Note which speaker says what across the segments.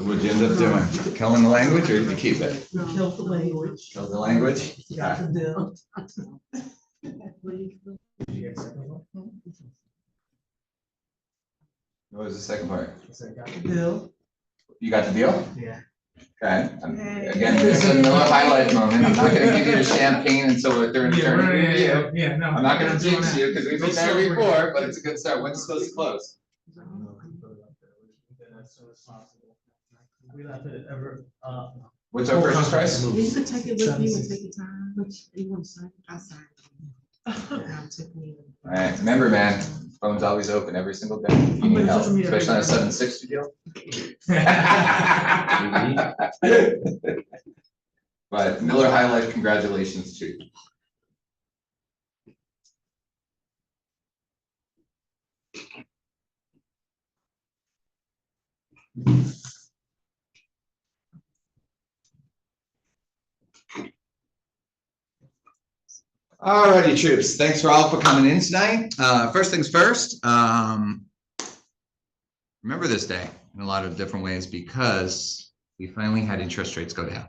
Speaker 1: So what did you end up doing? Killing the language, or did you keep it?
Speaker 2: Kill the language.
Speaker 1: Kill the language?
Speaker 2: Got the bill.
Speaker 1: What was the second part?
Speaker 2: Got the bill.
Speaker 1: You got the deal?
Speaker 2: Yeah.
Speaker 1: Okay. Again, this is another highlight moment. I'm not gonna give you the champagne until we're during review.
Speaker 2: Yeah, no.
Speaker 1: I'm not gonna jinx you because we've been there before, but it's a good start. When's it supposed to close?
Speaker 2: We left it ever,
Speaker 1: What's our purchase price?
Speaker 3: You could take it with you and take your time, which you want to sign, I signed.
Speaker 1: All right, remember, man, phone's always open every single day. If you need help, especially on a 760 deal. But Miller High Life, congratulations to you. Alrighty, troops. Thanks for all for coming in tonight. First things first, remember this day in a lot of different ways because we finally had interest rates go down.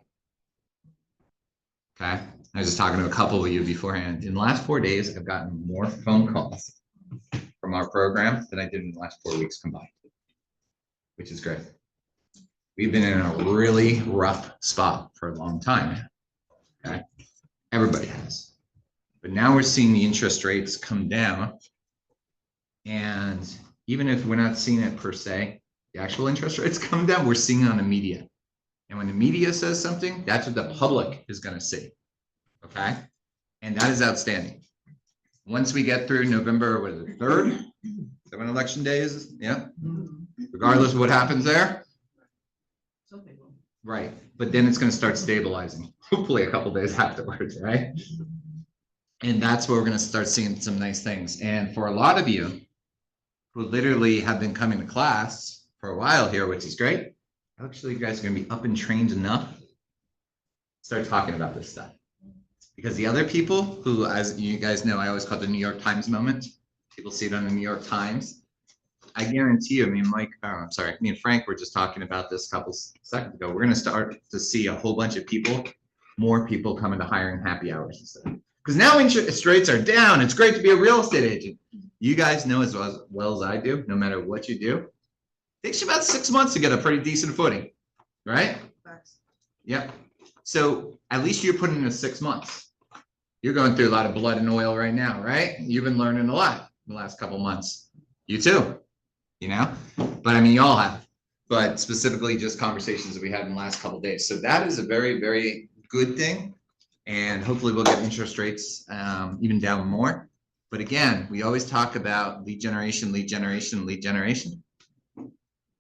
Speaker 1: Okay. I was just talking to a couple of you beforehand. In the last 4 days, I've gotten more phone calls from our program than I did in the last 4 weeks combined, which is great. We've been in a really rough spot for a long time now. Okay. Everybody has. But now we're seeing the interest rates come down. And even if we're not seeing it per se, the actual interest rates come down, we're seeing it on the media. And when the media says something, that's what the public is going to see. Okay. And that is outstanding. Once we get through November, what is it, 3rd? Is that when election day is? Yeah. Regardless of what happens there. Right. But then it's going to start stabilizing, hopefully a couple days afterwards, right? And that's where we're going to start seeing some nice things. And for a lot of you who literally have been coming to class for a while here, which is great, actually you guys are going to be up and trained enough to start talking about this stuff. Because the other people who, as you guys know, I always call it the New York Times moment. People see it on the New York Times. I guarantee you, me and Frank were just talking about this a couple seconds ago. We're going to start to see a whole bunch of people, more people coming to hiring happy hours instead. Because now interest rates are down. It's great to be a real estate agent. You guys know as well as I do, no matter what you do, it takes you about 6 months to get a pretty decent footing, right? Yep. So at least you're putting in 6 months. You're going through a lot of blood and oil right now, right? You've been learning a lot in the last couple months. You too, you know? But I mean, you all have. But specifically just conversations that we had in the last couple of days. So that is a very, very good thing. And hopefully we'll get interest rates even down more. But again, we always talk about lead generation, lead generation, lead generation.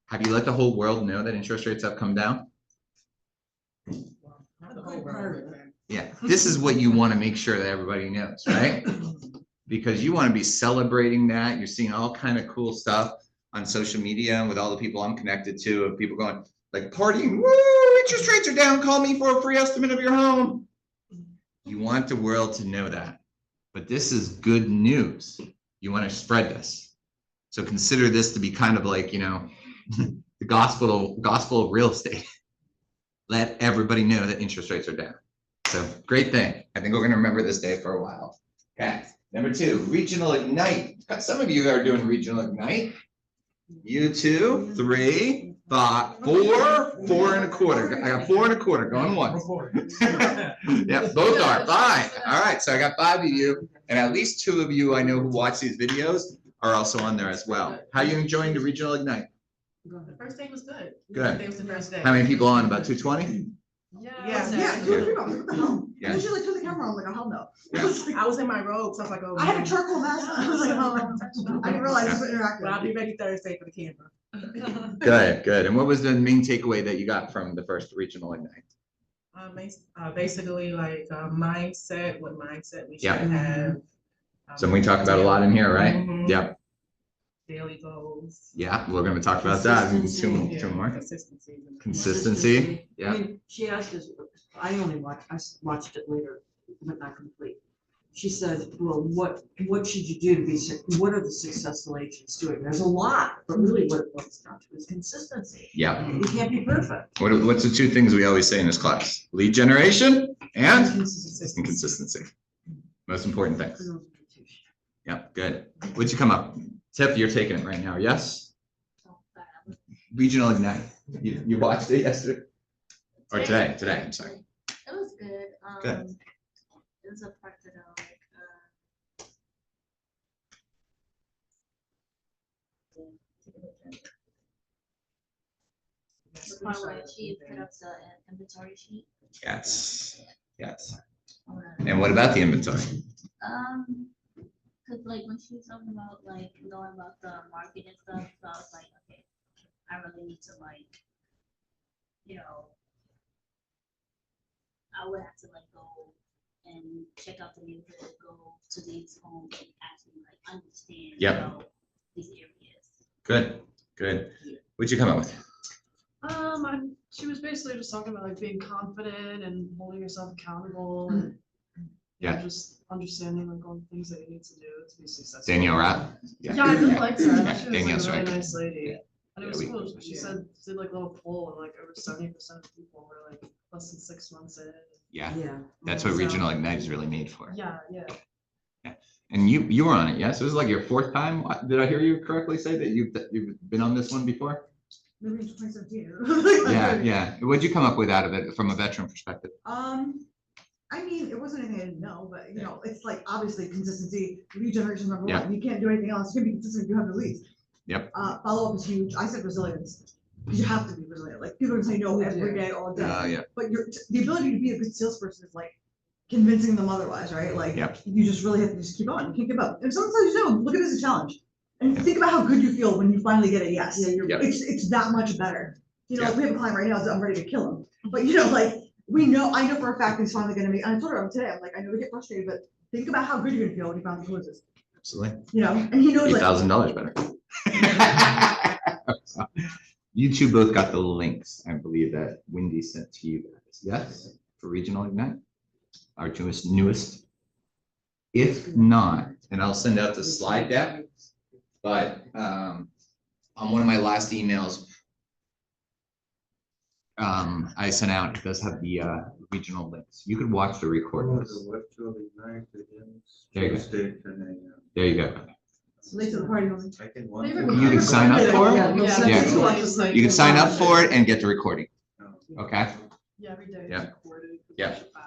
Speaker 1: Have you let the whole world know that interest rates have come down? Yeah, this is what you want to make sure that everybody knows, right? Because you want to be celebrating that. You're seeing all kind of cool stuff on social media and with all the people I'm connected to, of people going like partying, woo, interest rates are down, call me for a free estimate of your home. You want the world to know that, but this is good news. You want to spread this. So consider this to be kind of like, you know, the gospel of real estate. Let everybody know that interest rates are down. So great thing. I think we're going to remember this day for a while. Okay. Number 2, Regional Ignite. Some of you are doing Regional Ignite. You 2, 3, 5, 4, 4 and a quarter. I got 4 and a quarter going once. Yeah, both are 5. All right, so I got 5 of you, and at least 2 of you I know who watch these videos are also on there as well. How are you enjoying the Regional Ignite?
Speaker 3: The first day was good.
Speaker 1: Good.
Speaker 3: It was the first day.
Speaker 1: How many people on? About 220?
Speaker 3: Yeah.
Speaker 1: Yeah.
Speaker 4: Usually to the camera, I'm like, oh, hell no.
Speaker 1: Yeah.
Speaker 3: I was in my robes. I was like, oh.
Speaker 4: I had a
Speaker 3: man.
Speaker 4: charcoal mask. I was like, oh, I didn't realize it was interactive.
Speaker 3: But I'll be ready Thursday for the camera.
Speaker 1: Good, good. And what was the main takeaway that you got from the first Regional Ignite?
Speaker 3: Basically, like mindset, what mindset we should
Speaker 1: Yeah.
Speaker 3: have.
Speaker 1: Something we talk about a lot in here, right?
Speaker 3: Mhm.
Speaker 1: Yep.
Speaker 3: Daily goals.
Speaker 1: Yeah, we're going to talk about that.
Speaker 4: Consistency.
Speaker 1: Two more.
Speaker 3: Consistency.
Speaker 1: Consistency. Yeah.
Speaker 5: I mean, she asked us, I watched it later, but not complete.
Speaker 3: she said, well, what should you do to be, what are the successful agents doing? There's a lot, but really what it boils down to is consistency.
Speaker 1: Yeah.
Speaker 3: You can't be perfect.
Speaker 1: What's the two things we always say in this class? Lead generation and
Speaker 3: Consistency.
Speaker 1: consistency. Most important things. Yeah, good. What'd you come up? Tiff, you're taking it right now, yes? Regional Ignite. You watched it yesterday? Or today, I'm sorry.
Speaker 5: It was good.
Speaker 1: Good.
Speaker 5: It was a part that I like. The part where she put up the inventory sheet.
Speaker 1: Yes, yes.
Speaker 5: I wanna-
Speaker 1: And what about the inventory?
Speaker 5: Cause like when she was talking about like knowing about the market and stuff, so I was like, okay, I really need to like, you know, I would have to like go and check out the neighborhood, go to these homes and actually like understand,
Speaker 1: Yep.
Speaker 5: you know, these areas.
Speaker 1: Good, good. What'd you come up with?
Speaker 6: She was basically just talking about like being confident and holding yourself accountable and
Speaker 1: Yeah.
Speaker 6: just understanding like all the things that you need to do to be successful.
Speaker 1: Danielle Rapp?
Speaker 6: Yeah, I really liked her. I
Speaker 1: Yeah,
Speaker 6: thought she was
Speaker 1: Danielle's
Speaker 6: like a
Speaker 1: right.
Speaker 6: really nice lady.
Speaker 1: Yeah.
Speaker 6: And
Speaker 1: Yeah,
Speaker 6: it was
Speaker 1: we-
Speaker 6: cool. She said, did like a little poll and like over 70% of people were like less than 6 months in.
Speaker 1: Yeah,
Speaker 3: Yeah.
Speaker 1: that's what Regional Ignite is really made for.
Speaker 6: Yeah, yeah.
Speaker 1: And you were on it, yes? It was like your fourth time? Did I hear you correctly say that you've been on this one before?
Speaker 4: Maybe in 2017.
Speaker 1: Yeah, yeah. What'd you come up with out of it from a veteran perspective?
Speaker 4: I mean, it wasn't anything I didn't know, but you know, it's like obviously consistency, lead generation is number
Speaker 1: Yeah.
Speaker 4: one. You can't do anything else. You can be consistent, you have to lead.
Speaker 1: Yep.
Speaker 4: Follow up is huge. I said resilience. You have to be resilient. Like people can say no
Speaker 3: We
Speaker 4: every
Speaker 3: do.
Speaker 4: day, all day.
Speaker 1: Yeah,
Speaker 4: But the ability to be a good salesperson is like convincing them otherwise, right? Like
Speaker 1: Yep.
Speaker 4: you just really have to just keep on. You can't give up. And sometimes you know, look at it as a challenge. And think about how good you feel when you finally get a yes.
Speaker 3: Yeah, you're
Speaker 1: Yep.
Speaker 4: It's that much better. You know,
Speaker 1: Yep.
Speaker 4: like we have a client right now, so I'm ready to kill him. But you know, like I know for a fact he's finally gonna be, and I told her today, I'm like, I know we get frustrated, but think about how good you're gonna feel when he finally closes.
Speaker 1: absolutely.
Speaker 4: You know, and he knows like,
Speaker 1: $8,000 better. You two both got the links, I believe, that Wendy sent to you guys, yes, for Regional Ignite, our newest. If not, and I'll send out the slide deck, but on one of my last emails, I sent out, it does have the regional links. You could watch the recording. There you go. There you go.
Speaker 4: late to the party. only.
Speaker 1: You can sign up for it?
Speaker 6: Yeah.
Speaker 1: Yeah.
Speaker 6: It's just like-
Speaker 1: You can sign up for it and get the recording, okay?
Speaker 6: Yeah, every day.
Speaker 1: Yeah.
Speaker 6: It's recorded.
Speaker 1: Yeah.
Speaker 6: push it back.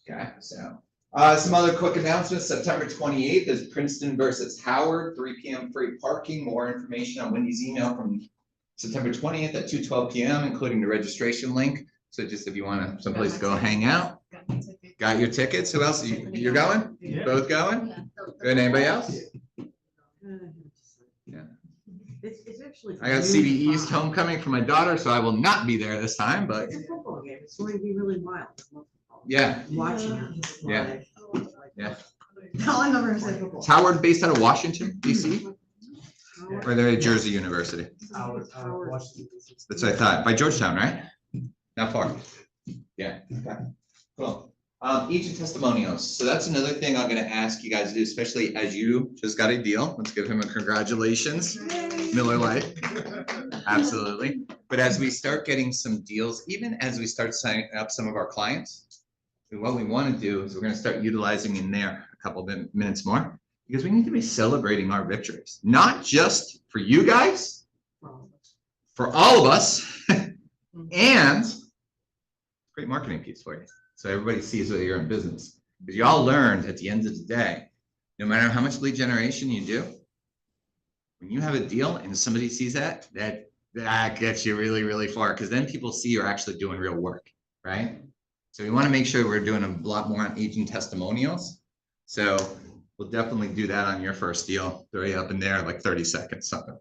Speaker 1: Okay, so, some other quick announcements, September 28th is Princeton versus Howard, 3 p.m. free parking. More information on Wendy's email from September 20th at 2:12 p.m., including the registration link. So just if you want to someplace to go hang out,
Speaker 6: Got my ticket.
Speaker 1: got your tickets, who else? You're going?
Speaker 2: Yeah.
Speaker 1: Both going?
Speaker 5: Yeah,
Speaker 1: Good, anybody else? Yeah.
Speaker 3: It's actually.
Speaker 1: I got CB East homecoming for my daughter, so I will not be there this time, but
Speaker 3: It's a football game. It's going to be really wild.
Speaker 1: yeah.
Speaker 3: Watching it.
Speaker 1: Yeah.
Speaker 3: live.
Speaker 1: Yeah.
Speaker 4: No, I'm never gonna say football.
Speaker 1: Is Howard based out of Washington, DC,
Speaker 3: Howard-
Speaker 1: or they're at Jersey University?
Speaker 3: Howard.
Speaker 1: That's what I thought, by Georgetown, right? Not far. Yeah, okay, cool. Agent testimonials, so that's another thing I'm gonna ask you guys to do, especially as you just got a deal. Let's give him a congratulations. Miller Lite. Absolutely. But as we start getting some deals, even as we start signing up some of our clients, what we want to do is we're going to start utilizing in there a couple of minutes more, because we need to be celebrating our victories, not just for you guys, for all of us, and great marketing piece for you. So everybody sees that you're in business. Because you all learned at the end of the day, no matter how much lead generation you do, when you have a deal and somebody sees that gets you really, really far, because then people see you're actually doing real work, right? So we want to make sure we're doing a lot more on agent testimonials. So we'll definitely do that on your first deal. Throw you up in there like 30 seconds, something.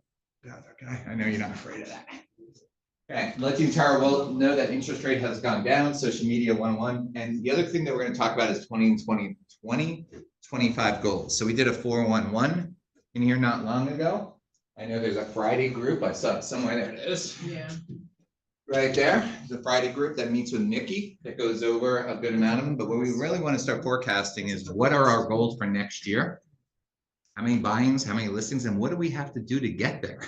Speaker 1: Okay, I know you're not afraid of that. Okay, let the entire world know that interest rate has gone down, social media 101. And the other thing that we're going to talk about is 2025 goals. So we did a 411 in here not long ago. I know there's a Friday group. I saw it somewhere. There it is.
Speaker 6: Yeah.
Speaker 1: right there, the Friday group that meets with Nikki, that goes over a good amount of them, but what we really want to start forecasting is what are our goals for next year? How many buyings, how many listings, and what do we have to do to get there?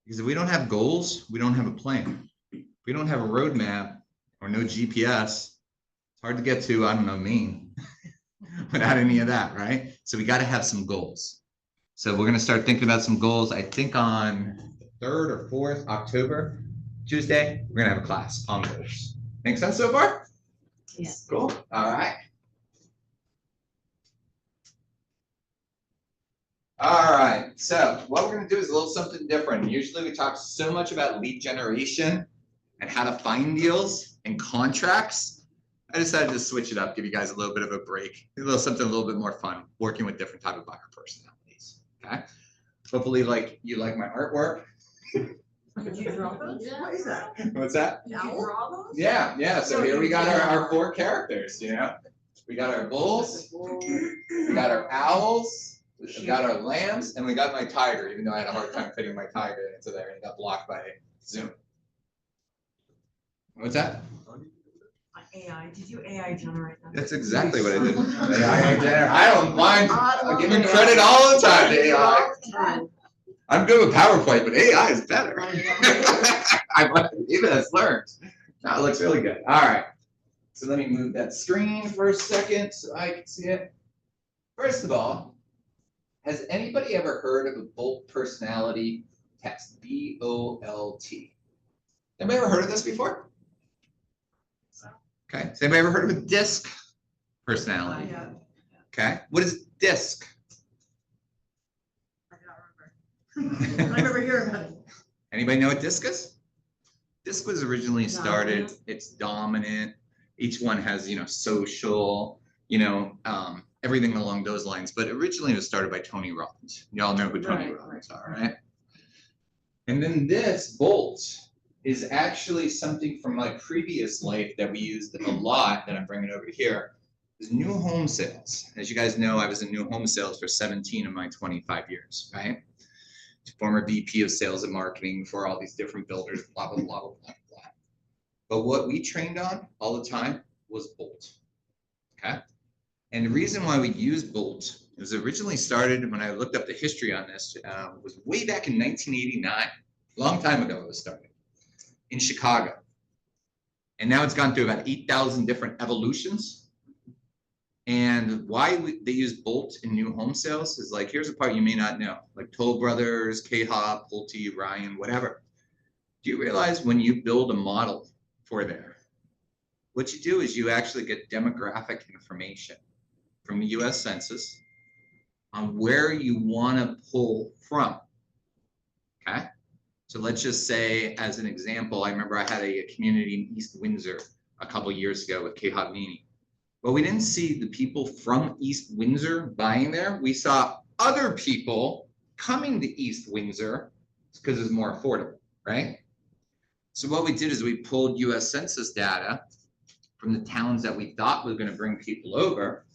Speaker 1: Because if we don't have goals, we don't have a plan. If we don't have a roadmap or no GPS, it's hard to get to, I don't know, Maine without any of that, right? So we got to have some goals. So we're going to start thinking about some goals. I think on 3rd or 4th October, Tuesday, we're going to have a class on goals. Make sense so far?
Speaker 3: Yes.
Speaker 1: Cool. All right. All right, so what we're gonna do is a little something different. Usually we talk so much about lead generation and how to find deals and contracts. I decided to switch it up, give you guys a little bit of a break, a little something a little bit more fun, working with different type of buyer personalities, okay? Hopefully you like my artwork.
Speaker 3: Did you draw those?
Speaker 4: What is that?
Speaker 1: What's that?
Speaker 3: Did you draw those?
Speaker 1: Yeah, so here we got our 4 characters, you know? We got our bulls, we got our owls, we got our lambs, and we got my tiger, even though I had a hard time fitting my tiger into there and it got blocked by Zoom. What's that?
Speaker 3: AI, did you AI generate them?
Speaker 1: That's exactly what I did. I don't mind giving credit all the time to AI. I'm good with PowerPoint, but AI is better. Even as learned. That looks really good. All right. So let me move that screen for a second so I can see it. First of all, has anybody ever heard of a Bolt personality test? B-O-L-T. Anybody ever heard of this before? Okay. Has anybody ever heard of a DISC personality?
Speaker 4: Yeah.
Speaker 1: Okay. What is DISC?
Speaker 4: I remember hearing about it.
Speaker 1: Anybody know what DISC is? DISC was originally started, it's dominant. Each one has, social, everything along those lines. But originally it was started by Tony Robbins. Y'all know who Tony Robbins are, right? And then this Bolt is actually something from my previous life that we used a lot that I'm bringing over here. Is new home sales. As you guys know, I was in new home sales for 17 of my 25 years, right? Former VP of sales and marketing for all these different builders, blah, blah, blah, blah, blah, blah. But what we trained on all the time was Bolt, okay? And the reason why we used Bolt was originally started when I looked up the history on this, was way back in 1989, a long time ago it was started, in Chicago. And now it's gone through about 8,000 different evolutions. And why they use Bolt in new home sales is like, here's a part you may not know, like Toll Brothers, K-Hop, Pulte, Ryan, whatever. Do you realize when you build a model for there, what you do is you actually get demographic information from the US Census on where you want to pull from, okay? So let's just say, as an example, I remember I had a community in East Windsor a couple years ago with K-Hop Nini. But we didn't see the people from East Windsor buying there. We saw other people coming to East Windsor because it's more affordable, right? So what we did is we pulled US Census data from the towns that we thought were going to bring people over.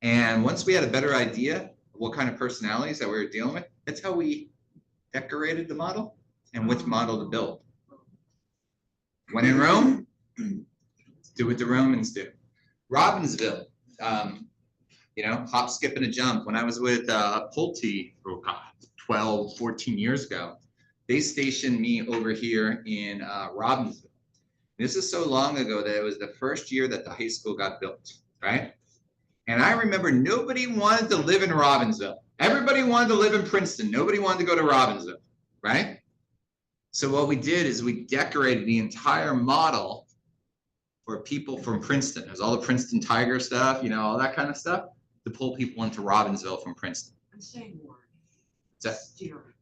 Speaker 1: And once we had a better idea of what kind of personalities that we were dealing with, that's how we decorated the model and which model to build. When in Rome, do what the Romans do. Robbinsville, hop, skip, and a jump. When I was with Pulte, 12, 14 years ago, they stationed me over here in Robbinsville. This is so long ago that it was the first year that the high school got built, right? And I remember nobody wanted to live in Robbinsville. Everybody wanted to live in Princeton. Nobody wanted to go to Robbinsville, right? So what we did is we decorated the entire model for people from Princeton. There's all the Princeton Tiger stuff, all that kind of stuff, to pull people into Robbinsville from Princeton.
Speaker 3: I'm saying more.
Speaker 1: Steering.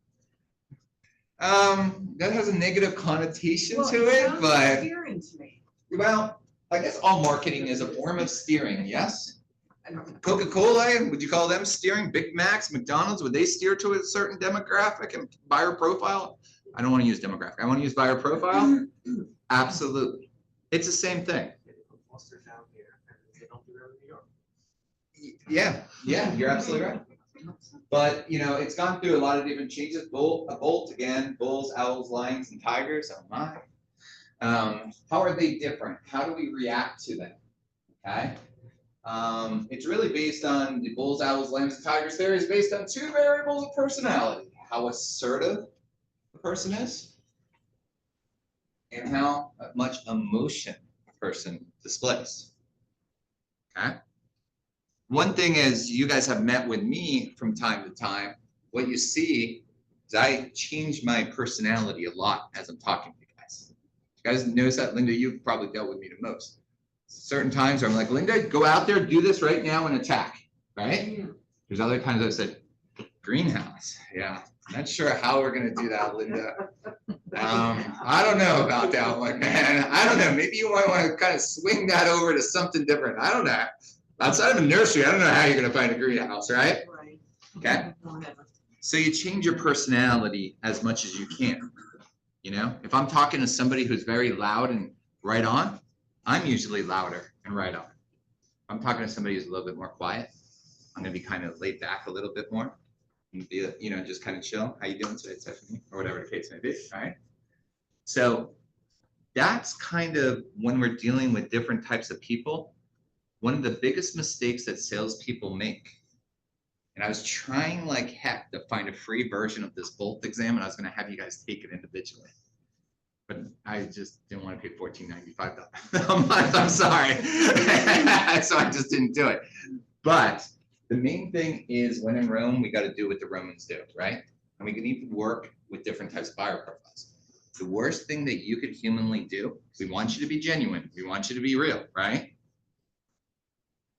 Speaker 1: That has a negative connotation to it, but
Speaker 3: Steering to me.
Speaker 1: well, I guess all marketing is a form of steering, yes?
Speaker 3: I don't know.
Speaker 1: Coca-Cola, would you call them steering? Big Macs, McDonald's, would they steer to a certain demographic and buyer profile? I don't want to use demographic. I want to use buyer profile. Absolutely. It's the same thing. Yeah, you're absolutely right. But it's gone through a lot of different changes. A bolt again, bulls, owls, lions, and tigers. Oh my. How are they different? How do we react to them? Okay. It's really based on the bulls, owls, lambs, and tigers. There is based on 2 variables of personality: how assertive a person is, and how much emotion a person displays. Okay. One thing is, you guys have met with me from time to time. What you see is I change my personality a lot as I'm talking to you guys. You guys notice that? Linda, you've probably dealt with me the most. Certain times where I'm like, Linda, go out there, do this right now and attack, right?
Speaker 3: Yeah.
Speaker 1: There's other times I said, greenhouse. Yeah, not sure how we're gonna do that, Linda. I don't know about that. I'm like, man, I don't know. Maybe you might want to kind of swing that over to something different. I don't know. Outside of a nursery, I don't know how you're gonna find a greenhouse, right?
Speaker 3: Right.
Speaker 1: Okay.
Speaker 3: Whatever.
Speaker 1: So you change your personality as much as you can. You know, if I'm talking to somebody who's very loud and right on, I'm usually louder and right on. If I'm talking to somebody who's a little bit more quiet, I'm gonna be kind of laid back a little bit more. And be, you know, just kind of chill. How you doing today, Stephanie? Or whatever the case may be, all right? So that's kind of when we're dealing with different types of people, one of the biggest mistakes that salespeople make. And I was trying like heck to find a free version of this Bolt exam, and I was gonna have you guys take it individually. But I just didn't want to pay $14.95 a month. I'm sorry. So I just didn't do it. But the main thing is, when in Rome, we got to do what the Romans do, right? And we can even work with different types of buyer profiles. The worst thing that you could humanly do, we want you to be genuine. We want you to be real, right?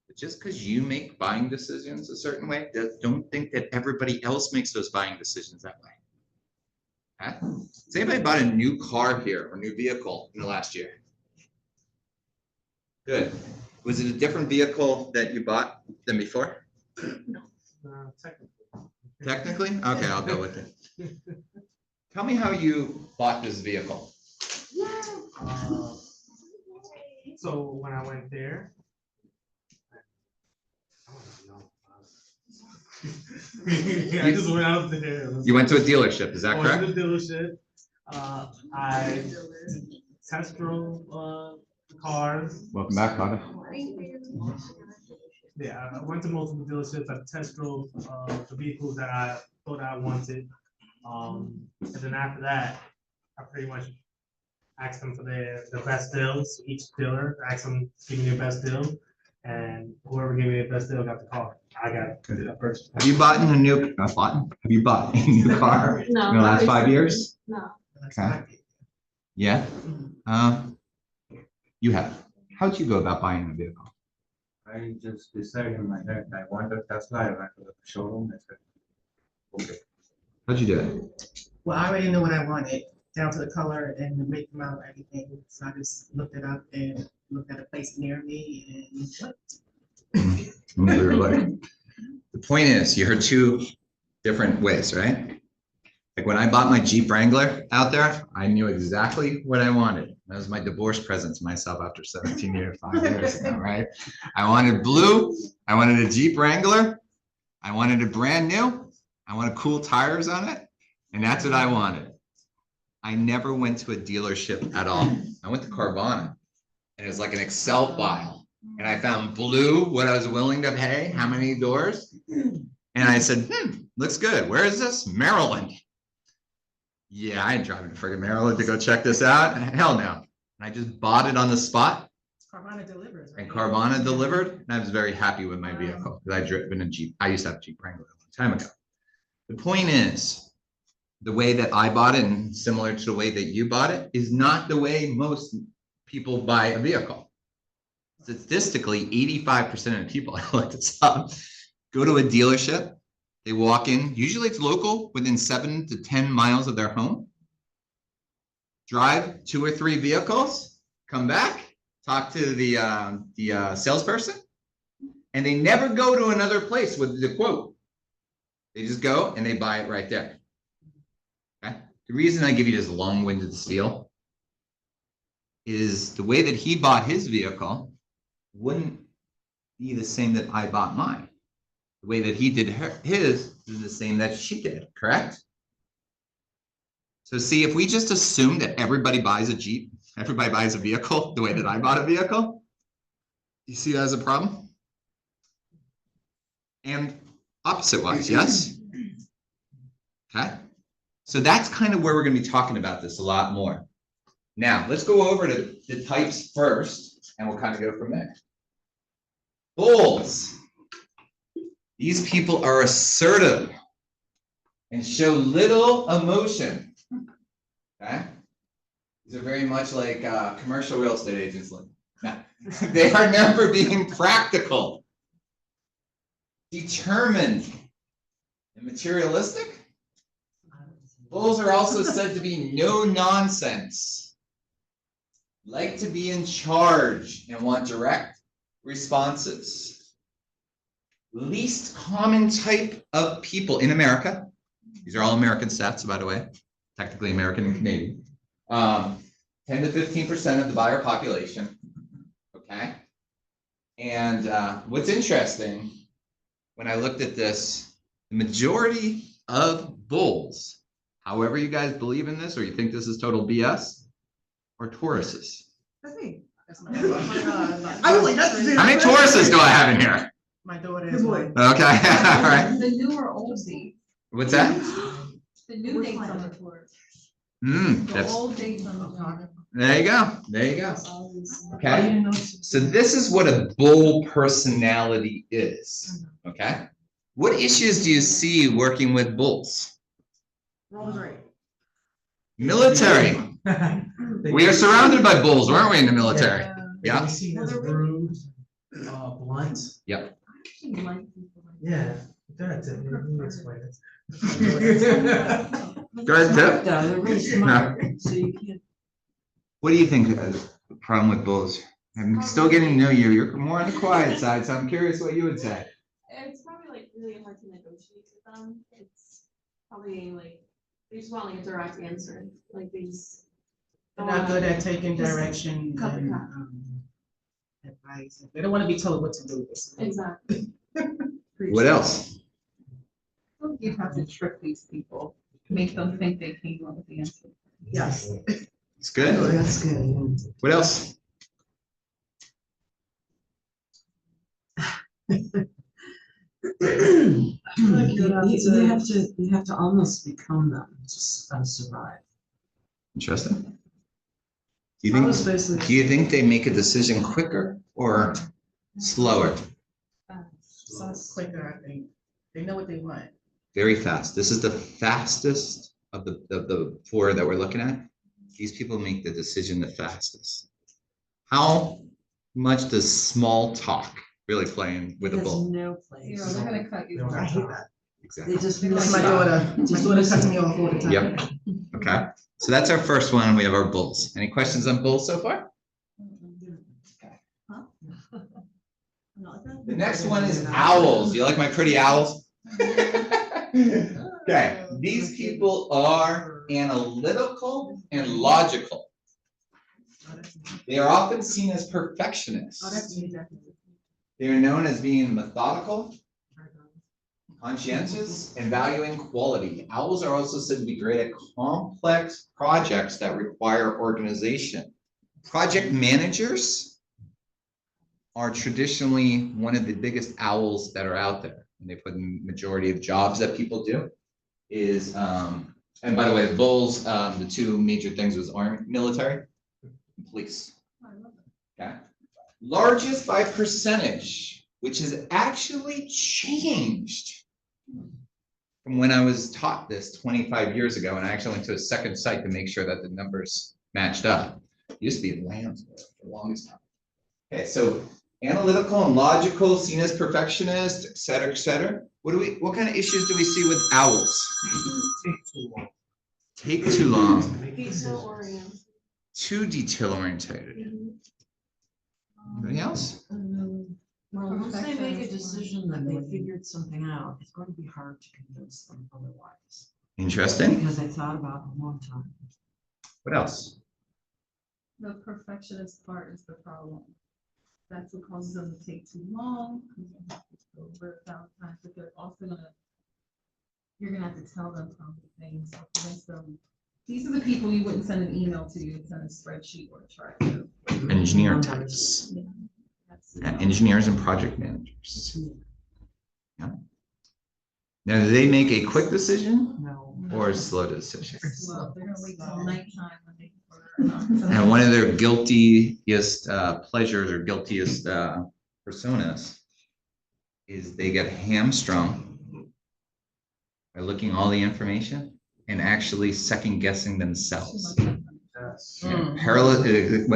Speaker 1: But just because you make buying decisions a certain way, don't think that everybody else makes those buying decisions that way. Huh? Has anybody bought a new car here or new vehicle in the last year? Good. Was it a different vehicle that you bought than before?
Speaker 2: Technically.
Speaker 1: Technically? Okay, I'll go with it. Tell me how you bought this vehicle.
Speaker 2: So when I went there, I don't know. I just went out there.
Speaker 1: You went to a dealership, is that
Speaker 2: I went
Speaker 1: correct?
Speaker 2: to the dealership. I test drove cars.
Speaker 1: Welcome back, Father.
Speaker 2: Yeah, I went to multiple dealerships. I test drove the vehicles that I thought I wanted. And then after that, I pretty much asked them for the best deals. Each dealer asked them, give me the best deal, and whoever gave me the best deal got the car. I got the first.
Speaker 1: Have you bought a new car
Speaker 5: No.
Speaker 1: in the last 5 years?
Speaker 5: No.
Speaker 1: Okay. Yeah. You have. How'd you go about buying a vehicle?
Speaker 7: I just decided in my head, I want a Tesla, I went to the showroom, I said, okay.
Speaker 1: How'd you do it?
Speaker 8: Well, I already knew what I wanted, down to the color and the make, amount, everything. So I just looked it up and looked at a place near me and
Speaker 1: The point is, you heard 2 different ways, right? Like when I bought my Jeep Wrangler out there, I knew exactly what I wanted. That was my divorce present to myself after 17 years, 5 years ago, right? I wanted blue. I wanted a Jeep Wrangler. I wanted it brand new. I wanted cool tires on it. And that's what I wanted. I never went to a dealership at all. I went to Carvana, and it was like an Excel file. And I found blue, what I was willing to pay, how many doors. And I said, looks good. Where is this? Maryland. Yeah, I ain't driving to friggin' Maryland to go check this out. Hell no. And I just bought it on the spot,
Speaker 8: Carvana delivers.
Speaker 1: and Carvana delivered, and I was very happy with my vehicle because I've driven a Jeep. I used to have a Jeep Wrangler a long time ago. The point is, the way that I bought it, and similar to the way that you bought it, is not the way most people buy a vehicle. Statistically, 85% of the people, I looked this up, go to a dealership. They walk in, usually it's local, within 7 to 10 miles of their home. Drive 2 or 3 vehicles, come back, talk to the salesperson, and they never go to another place with the quote. They just go and they buy it right there. Okay? The reason I give you this long-winded spiel is the way that he bought his vehicle wouldn't be the same that I bought mine. The way that he did his is the same that she did, correct? So see, if we just assume that everybody buys a Jeep Everybody buys a vehicle the way that I bought a vehicle. You see that as a problem? And opposite wise, yes? Okay, so that's kind of where we're gonna be talking about this a lot more. Now, let's go over to the types first, and we'll kind of go from there. Bulls. These people are assertive and show little emotion. Okay? These are very much like commercial real estate agents. They are known for being practical, determined, and materialistic. Bulls are also said to be no nonsense, like to be in charge and want direct responses. Least common type of people in America. These are all American stats, by the way, technically American and Canadian. 10 to 15% of the buyer population. Okay. And what's interesting, when I looked at this, the majority of bulls, however you guys believe in this, or you think this is total BS, are Tauruses.
Speaker 4: That's me.
Speaker 8: That's my, oh my God.
Speaker 4: I was like, that's.
Speaker 1: How many Tauruses do I have in here?
Speaker 8: My daughter
Speaker 4: Good
Speaker 8: is
Speaker 4: boy.
Speaker 8: one.
Speaker 1: Okay, all right.
Speaker 9: The new or old dates,
Speaker 1: What's that?
Speaker 9: the new dates on the tour, the
Speaker 1: That's,
Speaker 9: old dates on the tour.
Speaker 1: there you go, there you go. Okay, so this is what a bull personality is, okay? What issues do you see working with bulls?
Speaker 4: Rolls right.
Speaker 1: Military. We are surrounded by bulls, aren't we, in the military? Yeah.
Speaker 2: They seen as rude, blunt.
Speaker 1: Yep.
Speaker 9: I actually like people like
Speaker 2: Yeah, that's it. You explain it.
Speaker 1: Go ahead, Tip.
Speaker 3: They're really smart, so you can't.
Speaker 1: What do you think is the problem with bulls? I'm still getting to know you. You're more on the quiet side, so I'm curious what you would say.
Speaker 10: It's probably like really hard to negotiate with them. It's probably like, they just want like a direct answer, like these.
Speaker 8: They're not good at taking direction
Speaker 10: Cut the
Speaker 8: and
Speaker 10: crap.
Speaker 8: advice. They don't want to be told what to do.
Speaker 10: Exactly.
Speaker 1: What else?
Speaker 9: You have to trick these people, make them think they came up with the answer.
Speaker 4: Yes.
Speaker 1: It's good.
Speaker 3: That's good.
Speaker 1: What else?
Speaker 3: You have to almost become them to survive.
Speaker 1: Interesting. Do
Speaker 3: I
Speaker 1: you
Speaker 3: was
Speaker 1: think,
Speaker 3: basically.
Speaker 1: do you think they make a decision quicker or slower?
Speaker 8: So quicker, I think. They know what they want.
Speaker 1: Very fast. This is the fastest of the four that we're looking at. These people make the decision the fastest. How much does small talk really play in with a
Speaker 3: There's
Speaker 1: bull?
Speaker 3: no place.
Speaker 9: Zero, they're gonna cut you.
Speaker 2: I hate that.
Speaker 1: Exactly.
Speaker 3: They just.
Speaker 8: That's my daughter. My daughter cuts me off all the time.
Speaker 1: Yep. Okay. So that's our first one. We have our bulls. Any questions on bulls so far? The next one is owls. You like my pretty owls? Okay. These people are analytical and logical. They are often seen as perfectionists.
Speaker 8: Oh, that's me, definitely.
Speaker 1: They are known as being methodical, conscientious, and valuing quality. Owls are also said to be great at complex projects that require organization. Project managers are traditionally one of the biggest owls that are out there. And they put in the majority of jobs that people do is, and by the way, the bulls, the two major things was army, military, and police. Okay. Largest by percentage, which has actually changed from when I was taught this 25 years ago, and I actually went to a second site to make sure that the numbers matched up. It used to be in Lambsville for the longest time. Okay, so analytical and logical, seen as perfectionist, et cetera, et cetera. What kind of issues do we see with owls?
Speaker 2: Take too long.
Speaker 1: Take too long,
Speaker 10: Detail oriented.
Speaker 1: too detail oriented. Anything else?
Speaker 3: Well, once they make a decision that they figured something out, it's going to be hard to convince them otherwise.
Speaker 1: Interesting.
Speaker 3: Because they thought about it a long time.
Speaker 1: What else?
Speaker 9: The perfectionist part is the problem. That's what causes them to take too long. You have to go over 1,000 times, but they're also gonna, you're gonna have to tell them some things, or convince them These are the people you wouldn't send an email to, you would send a spreadsheet or a chart to.
Speaker 1: Engineer types,
Speaker 9: That's-
Speaker 1: engineers and project managers. Yeah. Now, do they make a quick decision
Speaker 3: No.
Speaker 1: or a slow decision?
Speaker 9: Well, they're gonna wait till nighttime when they.
Speaker 1: And one of their guiltiest pleasures or guiltiest personas is they get hamstrung by looking all the information and actually second guessing themselves. What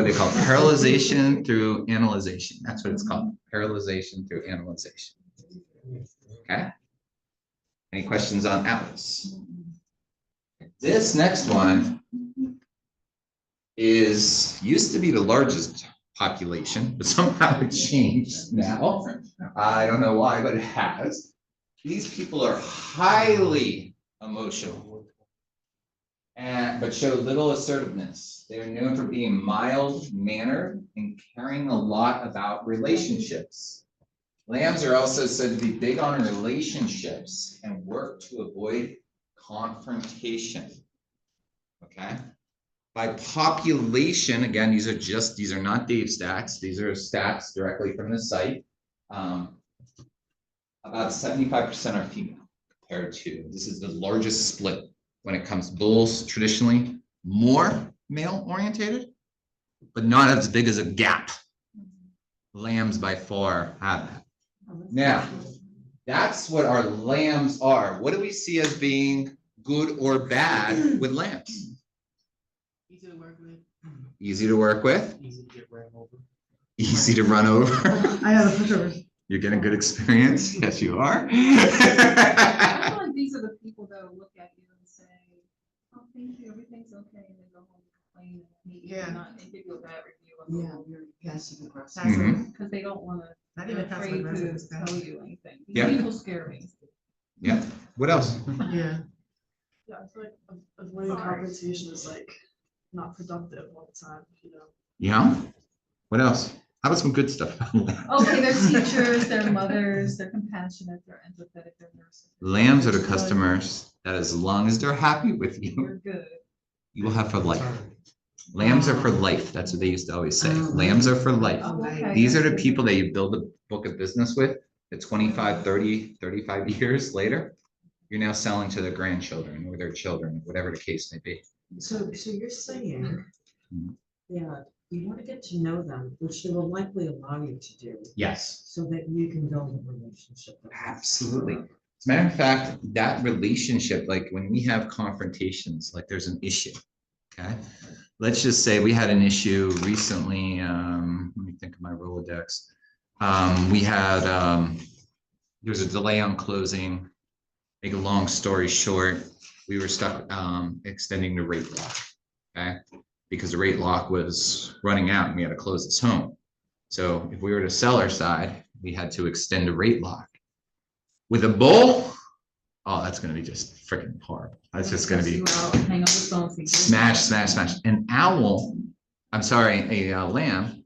Speaker 1: they call paralyzation through analyzation. That's what it's called. Paralyzation through analyzation. Okay. Any questions on Atlas? This next one used to be the largest population, but somehow it changed now. I don't know why, but it has. These people are highly emotional but show little assertiveness. They are known for being mild-mannered and caring a lot about relationships. Lambs are also said to be big on relationships and work to avoid confrontation. Okay? By population, again, these are not Dave stats. These are stats directly from the site. About 75% are female compared to, this is the largest split when it comes to bulls, traditionally more male orientated, but not as big as a gap. Lambs by far have that. Now, that's what our lambs are. What do we see as being good or bad with lambs?
Speaker 6: Easy to work with.
Speaker 1: Easy to work with,
Speaker 2: Easy to get ran over.
Speaker 1: easy to run over.
Speaker 4: I know the pushovers.
Speaker 1: You're getting good experience. Yes, you are.
Speaker 9: I feel like these are the people that will look at you and say, oh, thank you, everything's okay, and then go home and complain and hate you
Speaker 8: Yeah.
Speaker 9: and give you a bad review.
Speaker 3: Yeah, you're passive aggressive.
Speaker 1: Mhm.
Speaker 9: Because they don't wanna,
Speaker 8: Not
Speaker 9: they're
Speaker 8: even passive
Speaker 9: afraid
Speaker 8: aggressive,
Speaker 9: to
Speaker 8: it's
Speaker 9: tell
Speaker 8: passive.
Speaker 9: you anything. These
Speaker 1: Yeah.
Speaker 9: people scare me.
Speaker 1: Yeah. What else?
Speaker 8: Yeah.
Speaker 6: Yeah, I feel like avoiding confrontation is like not productive all the time, you know.
Speaker 1: Yeah. What else? How about some good stuff?
Speaker 9: Okay, they're teachers, they're mothers, they're compassionate, they're empathetic, they're nurses.
Speaker 1: Lambs are the customers that as long as they're happy with you,
Speaker 9: You're good.
Speaker 1: you will have for life. Lambs are for life. That's what they used to always say. Lambs are for life.
Speaker 9: Oh, okay.
Speaker 1: These are the people that you build a book of business with, that 25, 30, 35 years later, you're now selling to their grandchildren or their children, whatever the case may be.
Speaker 3: So you're saying
Speaker 1: Mhm.
Speaker 3: that you want to get to know them, which they will likely allow you to do,
Speaker 1: Yes,
Speaker 3: so that you can build a relationship with them.
Speaker 1: absolutely. As a matter of fact, that relationship, like when we have confrontations, like there's an issue, okay? Let's just say we had an issue recently, let me think of my Rolodex. We had, there was a delay on closing. Make a long story short, we were stuck extending the rate lock, okay? Because the rate lock was running out and we had to close this home. So if we were to sell our side, we had to extend the rate lock. With a bull, oh, that's gonna be just freaking horrible. That's just gonna be
Speaker 9: Hang up the phone. say,
Speaker 1: smash, smash, smash. An owl, I'm sorry, a lamb,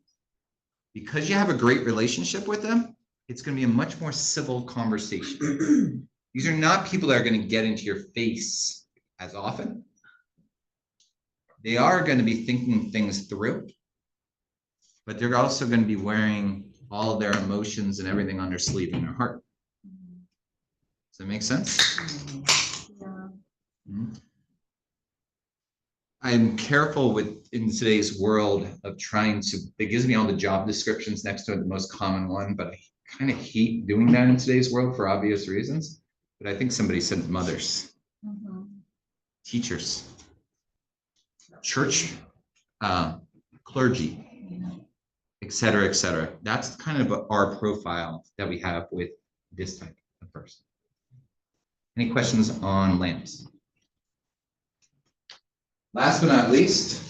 Speaker 1: because you have a great relationship with them, it's gonna be a much more civil conversation. These are not people that are gonna get into your face as often. They are gonna be thinking things through, but they're also gonna be wearing all of their emotions and everything on their sleeve in their heart. Does that make sense?
Speaker 9: Yeah.
Speaker 1: Mhm. I'm careful with, in today's world, of trying to, it gives me all the job descriptions next to it, the most common one, but I kind of hate doing that in today's world for obvious reasons. But I think somebody said mothers,
Speaker 9: Mhm.
Speaker 1: teachers, church, clergy, et cetera, et cetera. That's kind of our profile that we have with this type of person. Any questions on lambs? Last but not least,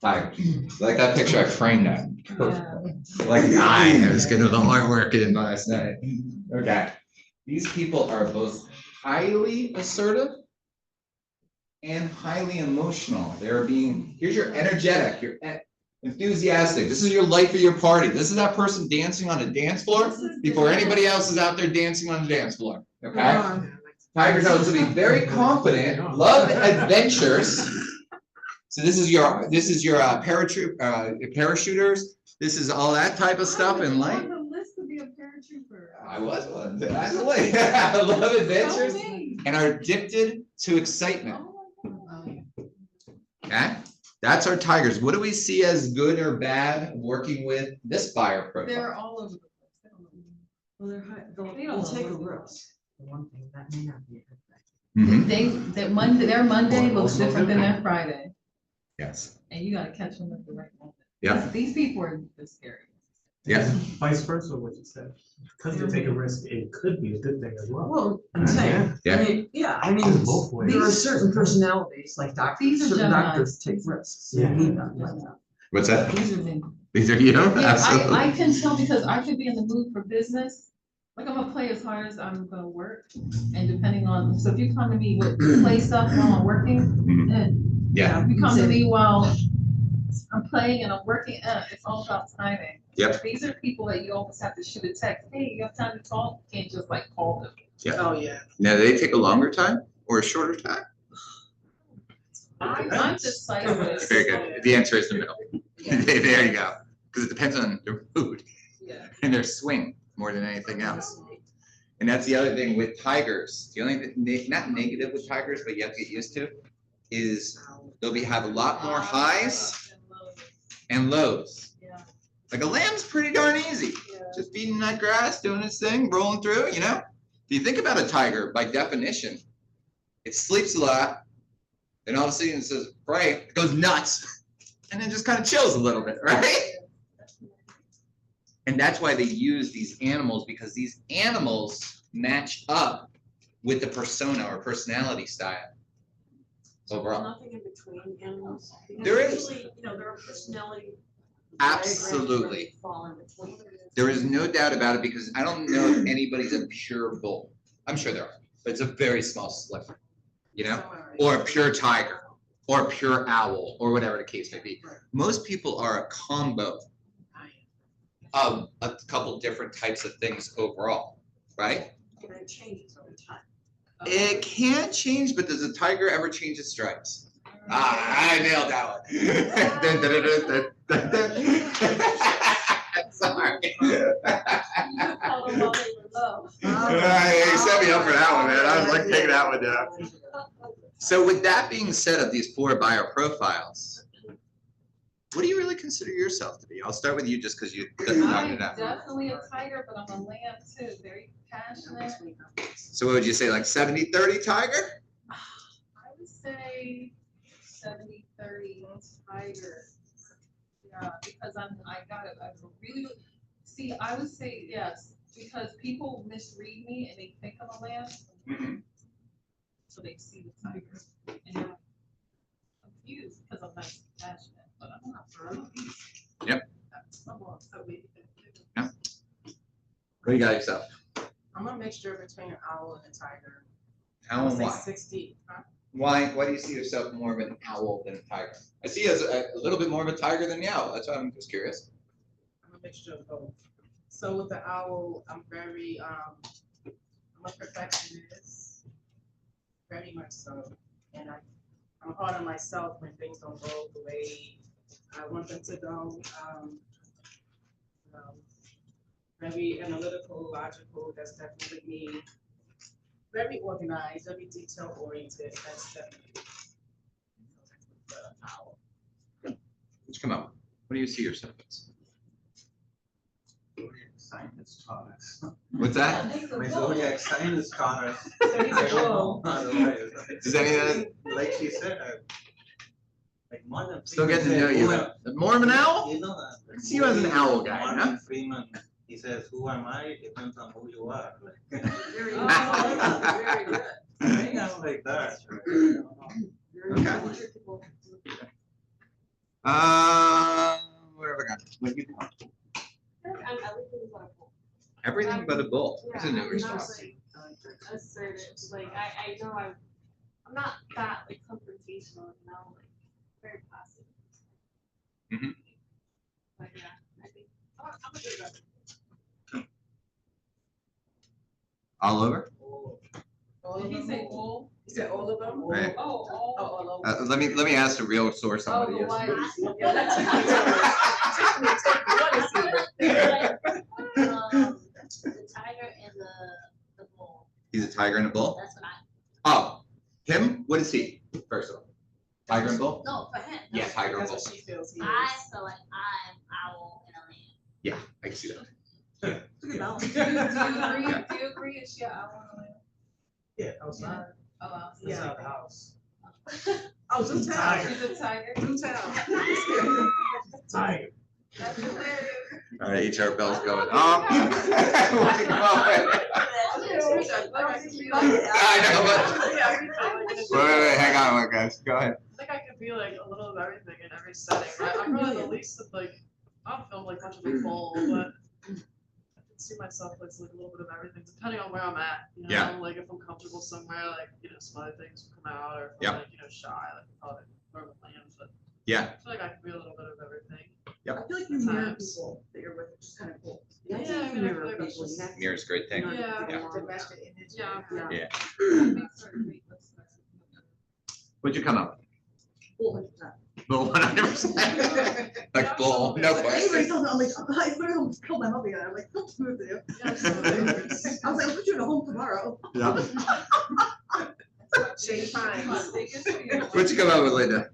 Speaker 1: tigers. Like that picture, I framed that.
Speaker 9: Yeah.
Speaker 1: Like the eye, I was getting the artwork in last night. Okay. These people are both highly assertive and highly emotional. They're being, here's your energetic, you're enthusiastic. This is your life of your party. This is that person dancing on a dance floor before anybody else is out there dancing on the dance floor. Okay? Tigers are to be very confident, love adventures. So this is your parachuters. This is all that type of stuff in life.
Speaker 9: On the list to be a paratrooper.
Speaker 1: I was one, actually. I love adventures
Speaker 9: So me.
Speaker 1: and are addicted to excitement.
Speaker 9: Oh my God.
Speaker 1: Okay, that's our tigers. What do we see as good or bad working with this buyer
Speaker 9: They're
Speaker 1: profile?
Speaker 9: all over the place. They don't know.
Speaker 3: Well, they're, they'll,
Speaker 9: They
Speaker 3: they'll
Speaker 9: don't
Speaker 3: take a
Speaker 9: know.
Speaker 3: risk. The one thing that may not be a good thing.
Speaker 1: Mhm.
Speaker 9: Their Monday looks
Speaker 2: Also
Speaker 9: different than their
Speaker 2: different.
Speaker 9: Friday,
Speaker 1: Yes,
Speaker 9: and you gotta catch them at the right moment.
Speaker 1: yeah,
Speaker 9: These people are the scary.
Speaker 1: yeah.
Speaker 2: Vice versa, what you said. Because you take a risk, it could be a good thing as well.
Speaker 3: Well, I'm saying,
Speaker 1: Yeah.
Speaker 3: I mean, yeah, I mean,
Speaker 2: It's both ways.
Speaker 3: there are certain personalities, like doctors,
Speaker 9: These are
Speaker 3: certain
Speaker 9: Geminis.
Speaker 3: doctors take risks.
Speaker 2: Yeah.
Speaker 3: You need that, like that.
Speaker 1: What's that?
Speaker 9: These are me.
Speaker 1: These are you?
Speaker 9: Yeah,
Speaker 1: Absolutely.
Speaker 9: I can tell because I could be in the mood for business. Like I'm gonna play as hard as I'm gonna work, and depending on, so if you come to me with play stuff while I'm working,
Speaker 1: Mhm. Yeah,
Speaker 9: if you come to me while I'm playing and I'm working, it's all about timing.
Speaker 1: Yep.
Speaker 9: These are people that you almost have to shoot a text, hey, you have time to talk, you can't just like call them.
Speaker 8: Oh, yeah.
Speaker 1: now they take a longer time or a shorter time?
Speaker 9: I'm just sideways.
Speaker 1: Very good. The answer is the middle. There you go. Because it depends on their mood
Speaker 9: Yeah.
Speaker 1: and their swing more than anything else. And that's the other thing with tigers. The only thing, not negative with tigers, but you have to get used to, is have a lot more highs and lows.
Speaker 9: Yeah.
Speaker 1: Like a lamb's pretty darn easy. Just feeding that grass, doing its thing, rolling through, you know? If you think about a tiger, by definition, it sleeps a lot, then all of a sudden it says, right, it goes nuts, and then just kind of chills a little bit, right? And that's why they use these animals, because these animals match up with the persona or personality style overall.
Speaker 10: Nothing in between animals. because
Speaker 1: There is.
Speaker 10: usually, You know, there are personality.
Speaker 1: Absolutely.
Speaker 10: diagrams where they Fall in between.
Speaker 1: There is no doubt about it, because I don't know if anybody's a pure bull. I'm sure there are, but it's a very small sliver, you know? Or a pure tiger, or a pure owl, or whatever the case may be. Most people are a combo of a couple different types of things overall, right?
Speaker 3: And it changes over time.
Speaker 1: It can change, but does a tiger ever change its stripes? Ah, I nailed that one. Dun, dun, dun, dun, dun, dun. Sorry.
Speaker 10: You call them while they were low.
Speaker 1: You set me up for that one, man. I was like taking that one down. So with that being said, of these 4 buyer profiles, what do you really consider yourself to be? I'll start with you just because you
Speaker 9: I'm
Speaker 1: talked it out.
Speaker 9: definitely a tiger, but I'm a lamb too, very passionate.
Speaker 1: So what would you say, like 70-30 tiger?
Speaker 9: I would say 70-30 tiger. Yeah, because I really, see, I would say yes, because people misread me and they think I'm a lamb. So they see the tiger and they're confused because I'm nice and passionate, but I'm not.
Speaker 1: Yep.
Speaker 9: I'm wrong, so maybe.
Speaker 1: What do you got yourself?
Speaker 8: I'm a mixture between an owl and a tiger. I
Speaker 1: Owl
Speaker 8: would
Speaker 1: and
Speaker 8: say
Speaker 1: why?
Speaker 8: 60.
Speaker 1: Why do you see yourself more of an owl than a tiger? I see you as a little bit more of a tiger than the owl. That's why I'm just curious.
Speaker 8: I'm a mixture of both. So with the owl, I'm very, I'm a perfectionist, very much so. And I'm hard on myself when things don't go the way I want them to go. Very analytical, logical, that's definitely me. Very organized, very detail oriented, that's definitely the owl.
Speaker 1: Let's come up. What do you see yourself as?
Speaker 7: Sign is Taurus.
Speaker 1: What's that?
Speaker 7: My zodiac sign is Taurus.
Speaker 8: So he's
Speaker 7: I
Speaker 8: a
Speaker 7: don't
Speaker 8: bull.
Speaker 7: know otherwise.
Speaker 1: Does any of that-
Speaker 7: Like she said, like Morgan.
Speaker 1: Still
Speaker 7: Freeman
Speaker 1: getting to know
Speaker 7: said,
Speaker 1: you.
Speaker 7: "Who am-"
Speaker 1: More of an owl?
Speaker 7: You know,
Speaker 1: I see you as an owl guy,
Speaker 7: Morgan
Speaker 1: huh?
Speaker 7: Freeman, he says, who am I? It depends on who you are. Like,
Speaker 3: Very
Speaker 9: Oh,
Speaker 3: good, very good.
Speaker 7: I think I'm like that.
Speaker 3: Very
Speaker 1: Okay.
Speaker 3: good.
Speaker 1: What have I got? What do you got?
Speaker 10: I'm everything but a bull.
Speaker 1: Everything but a bull. That's a
Speaker 10: Yeah,
Speaker 1: new
Speaker 10: I'm not,
Speaker 1: response.
Speaker 10: like, assertive, like, I know I'm not that, like, confrontational, you know, like, very passive.
Speaker 1: Mhm.
Speaker 10: But yeah, I think, I'm a good representative.
Speaker 1: All over?
Speaker 8: Well, All
Speaker 9: Did
Speaker 8: of
Speaker 9: he
Speaker 8: them?
Speaker 9: say bull?
Speaker 8: You said all of them?
Speaker 1: Right.
Speaker 9: Oh,
Speaker 8: Oh,
Speaker 9: all.
Speaker 8: all of them.
Speaker 1: Let me ask the real source
Speaker 9: Oh,
Speaker 1: on
Speaker 9: the
Speaker 1: what he is.
Speaker 9: white.
Speaker 8: Yeah, that's
Speaker 5: The tiger and the bull.
Speaker 1: He's a tiger and a bull?
Speaker 5: That's what I,
Speaker 1: Oh, him? What is he, first of all? Tiger and bull?
Speaker 5: no, for him. no.
Speaker 1: Yeah, tiger and
Speaker 8: That's
Speaker 1: bull.
Speaker 8: what she feels he is.
Speaker 5: I feel like I'm owl and a lamb.
Speaker 1: Yeah, I can see that.
Speaker 4: It's a good balance.
Speaker 9: Do you agree? Is she an owl and a lamb?
Speaker 2: Yeah, outside,
Speaker 9: Oh, wow.
Speaker 2: inside the house.
Speaker 8: Oh, Zoo Town.
Speaker 2: Tiger.
Speaker 9: She's a tiger.
Speaker 8: Zoo Town.
Speaker 2: Tiger.
Speaker 9: That's hilarious.
Speaker 1: All right, HR bell's going. I know, Wait, hang on, one guys. Go ahead.
Speaker 6: I think I could be like a little of everything in every setting. I'm probably the least of like, I don't feel like much of a bull, but I can see myself as like a little bit of everything, depending on where I'm at. You know,
Speaker 1: Yeah.
Speaker 6: like if I'm comfortable somewhere, like, you know, some other things will come out, or if
Speaker 1: Yeah.
Speaker 6: I'm like, you know, shy, like probably more of a lamb, but
Speaker 1: Yeah,
Speaker 6: I feel like I could be a little bit of everything.
Speaker 4: I feel like you mirror
Speaker 6: Times.
Speaker 4: people that you're with, which is kind of cool.
Speaker 6: Yeah,
Speaker 3: That's
Speaker 6: I
Speaker 3: a
Speaker 6: mean, I feel
Speaker 3: mirror
Speaker 6: like that's
Speaker 3: people,
Speaker 6: just-
Speaker 3: you have to-
Speaker 1: mirror's a great thing.
Speaker 3: in order to
Speaker 6: Yeah.
Speaker 3: get
Speaker 8: To
Speaker 3: along.
Speaker 8: match the image.
Speaker 6: Yeah.
Speaker 3: Yeah.
Speaker 1: What'd you come up?
Speaker 4: Cool, 100%.
Speaker 1: Bull 100%. Like bull, no
Speaker 4: Anybody
Speaker 1: question.
Speaker 4: tells me, I'm like, I literally almost killed my mother again. I'm like, don't smooth to you.
Speaker 6: Yeah, absolutely.
Speaker 4: I was like, I'll put you in a home tomorrow.
Speaker 1: Yeah.
Speaker 8: Shady Pines.
Speaker 1: What'd you come up with, Linda?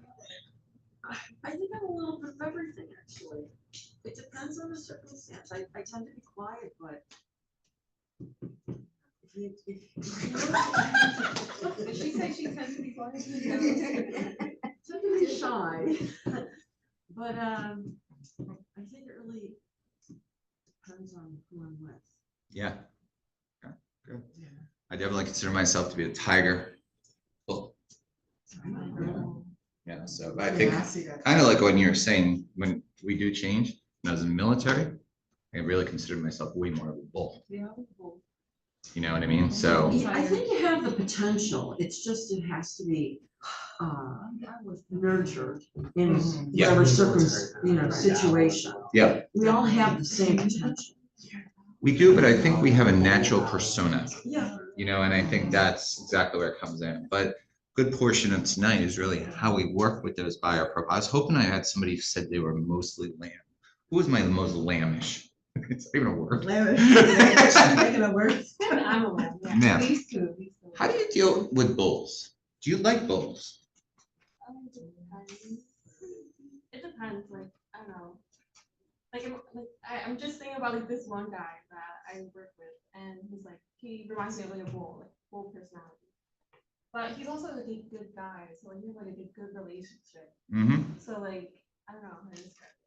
Speaker 3: I think I'm a little bit of everything, actually. It depends on the circumstance. I tend to be quiet, but. If
Speaker 9: Did she say she tends to be quiet?
Speaker 3: tend to be shy. But, I think it really depends on who I'm with.
Speaker 1: Yeah. Okay, good. I definitely consider myself to be a tiger. Bull. Yeah, so I think, kind of like when you're saying, when we do change, when I was in the military, I really considered myself way more of a bull.
Speaker 9: Yeah.
Speaker 1: You know what I mean? So,
Speaker 3: I think you have the potential. It's just, it has to be, nurtured in
Speaker 1: Yeah.
Speaker 3: whatever situation.
Speaker 1: yeah,
Speaker 3: We all have the same potential.
Speaker 1: we do, but I think we have a natural persona,
Speaker 3: Yeah.
Speaker 1: you know, and I think that's exactly where it comes in. But good portion of tonight is really how we work with those buyer profiles. I was hoping I had somebody who said they were mostly lamb. Who was my most lambish? It's not even a word.
Speaker 3: Making it worse.
Speaker 9: I'm a lamb, yeah.
Speaker 1: Yeah.
Speaker 9: These two.
Speaker 1: How do you deal with bulls? Do you like bulls?
Speaker 10: It depends, like, I don't know. I'm just thinking about like this one guy that I work with, and he's like, he reminds me of like a bull, like bull personality. But he's also like a good guy, so like, we have like a good relationship.
Speaker 1: Mm-hmm.
Speaker 10: So like, I don't know how to describe it.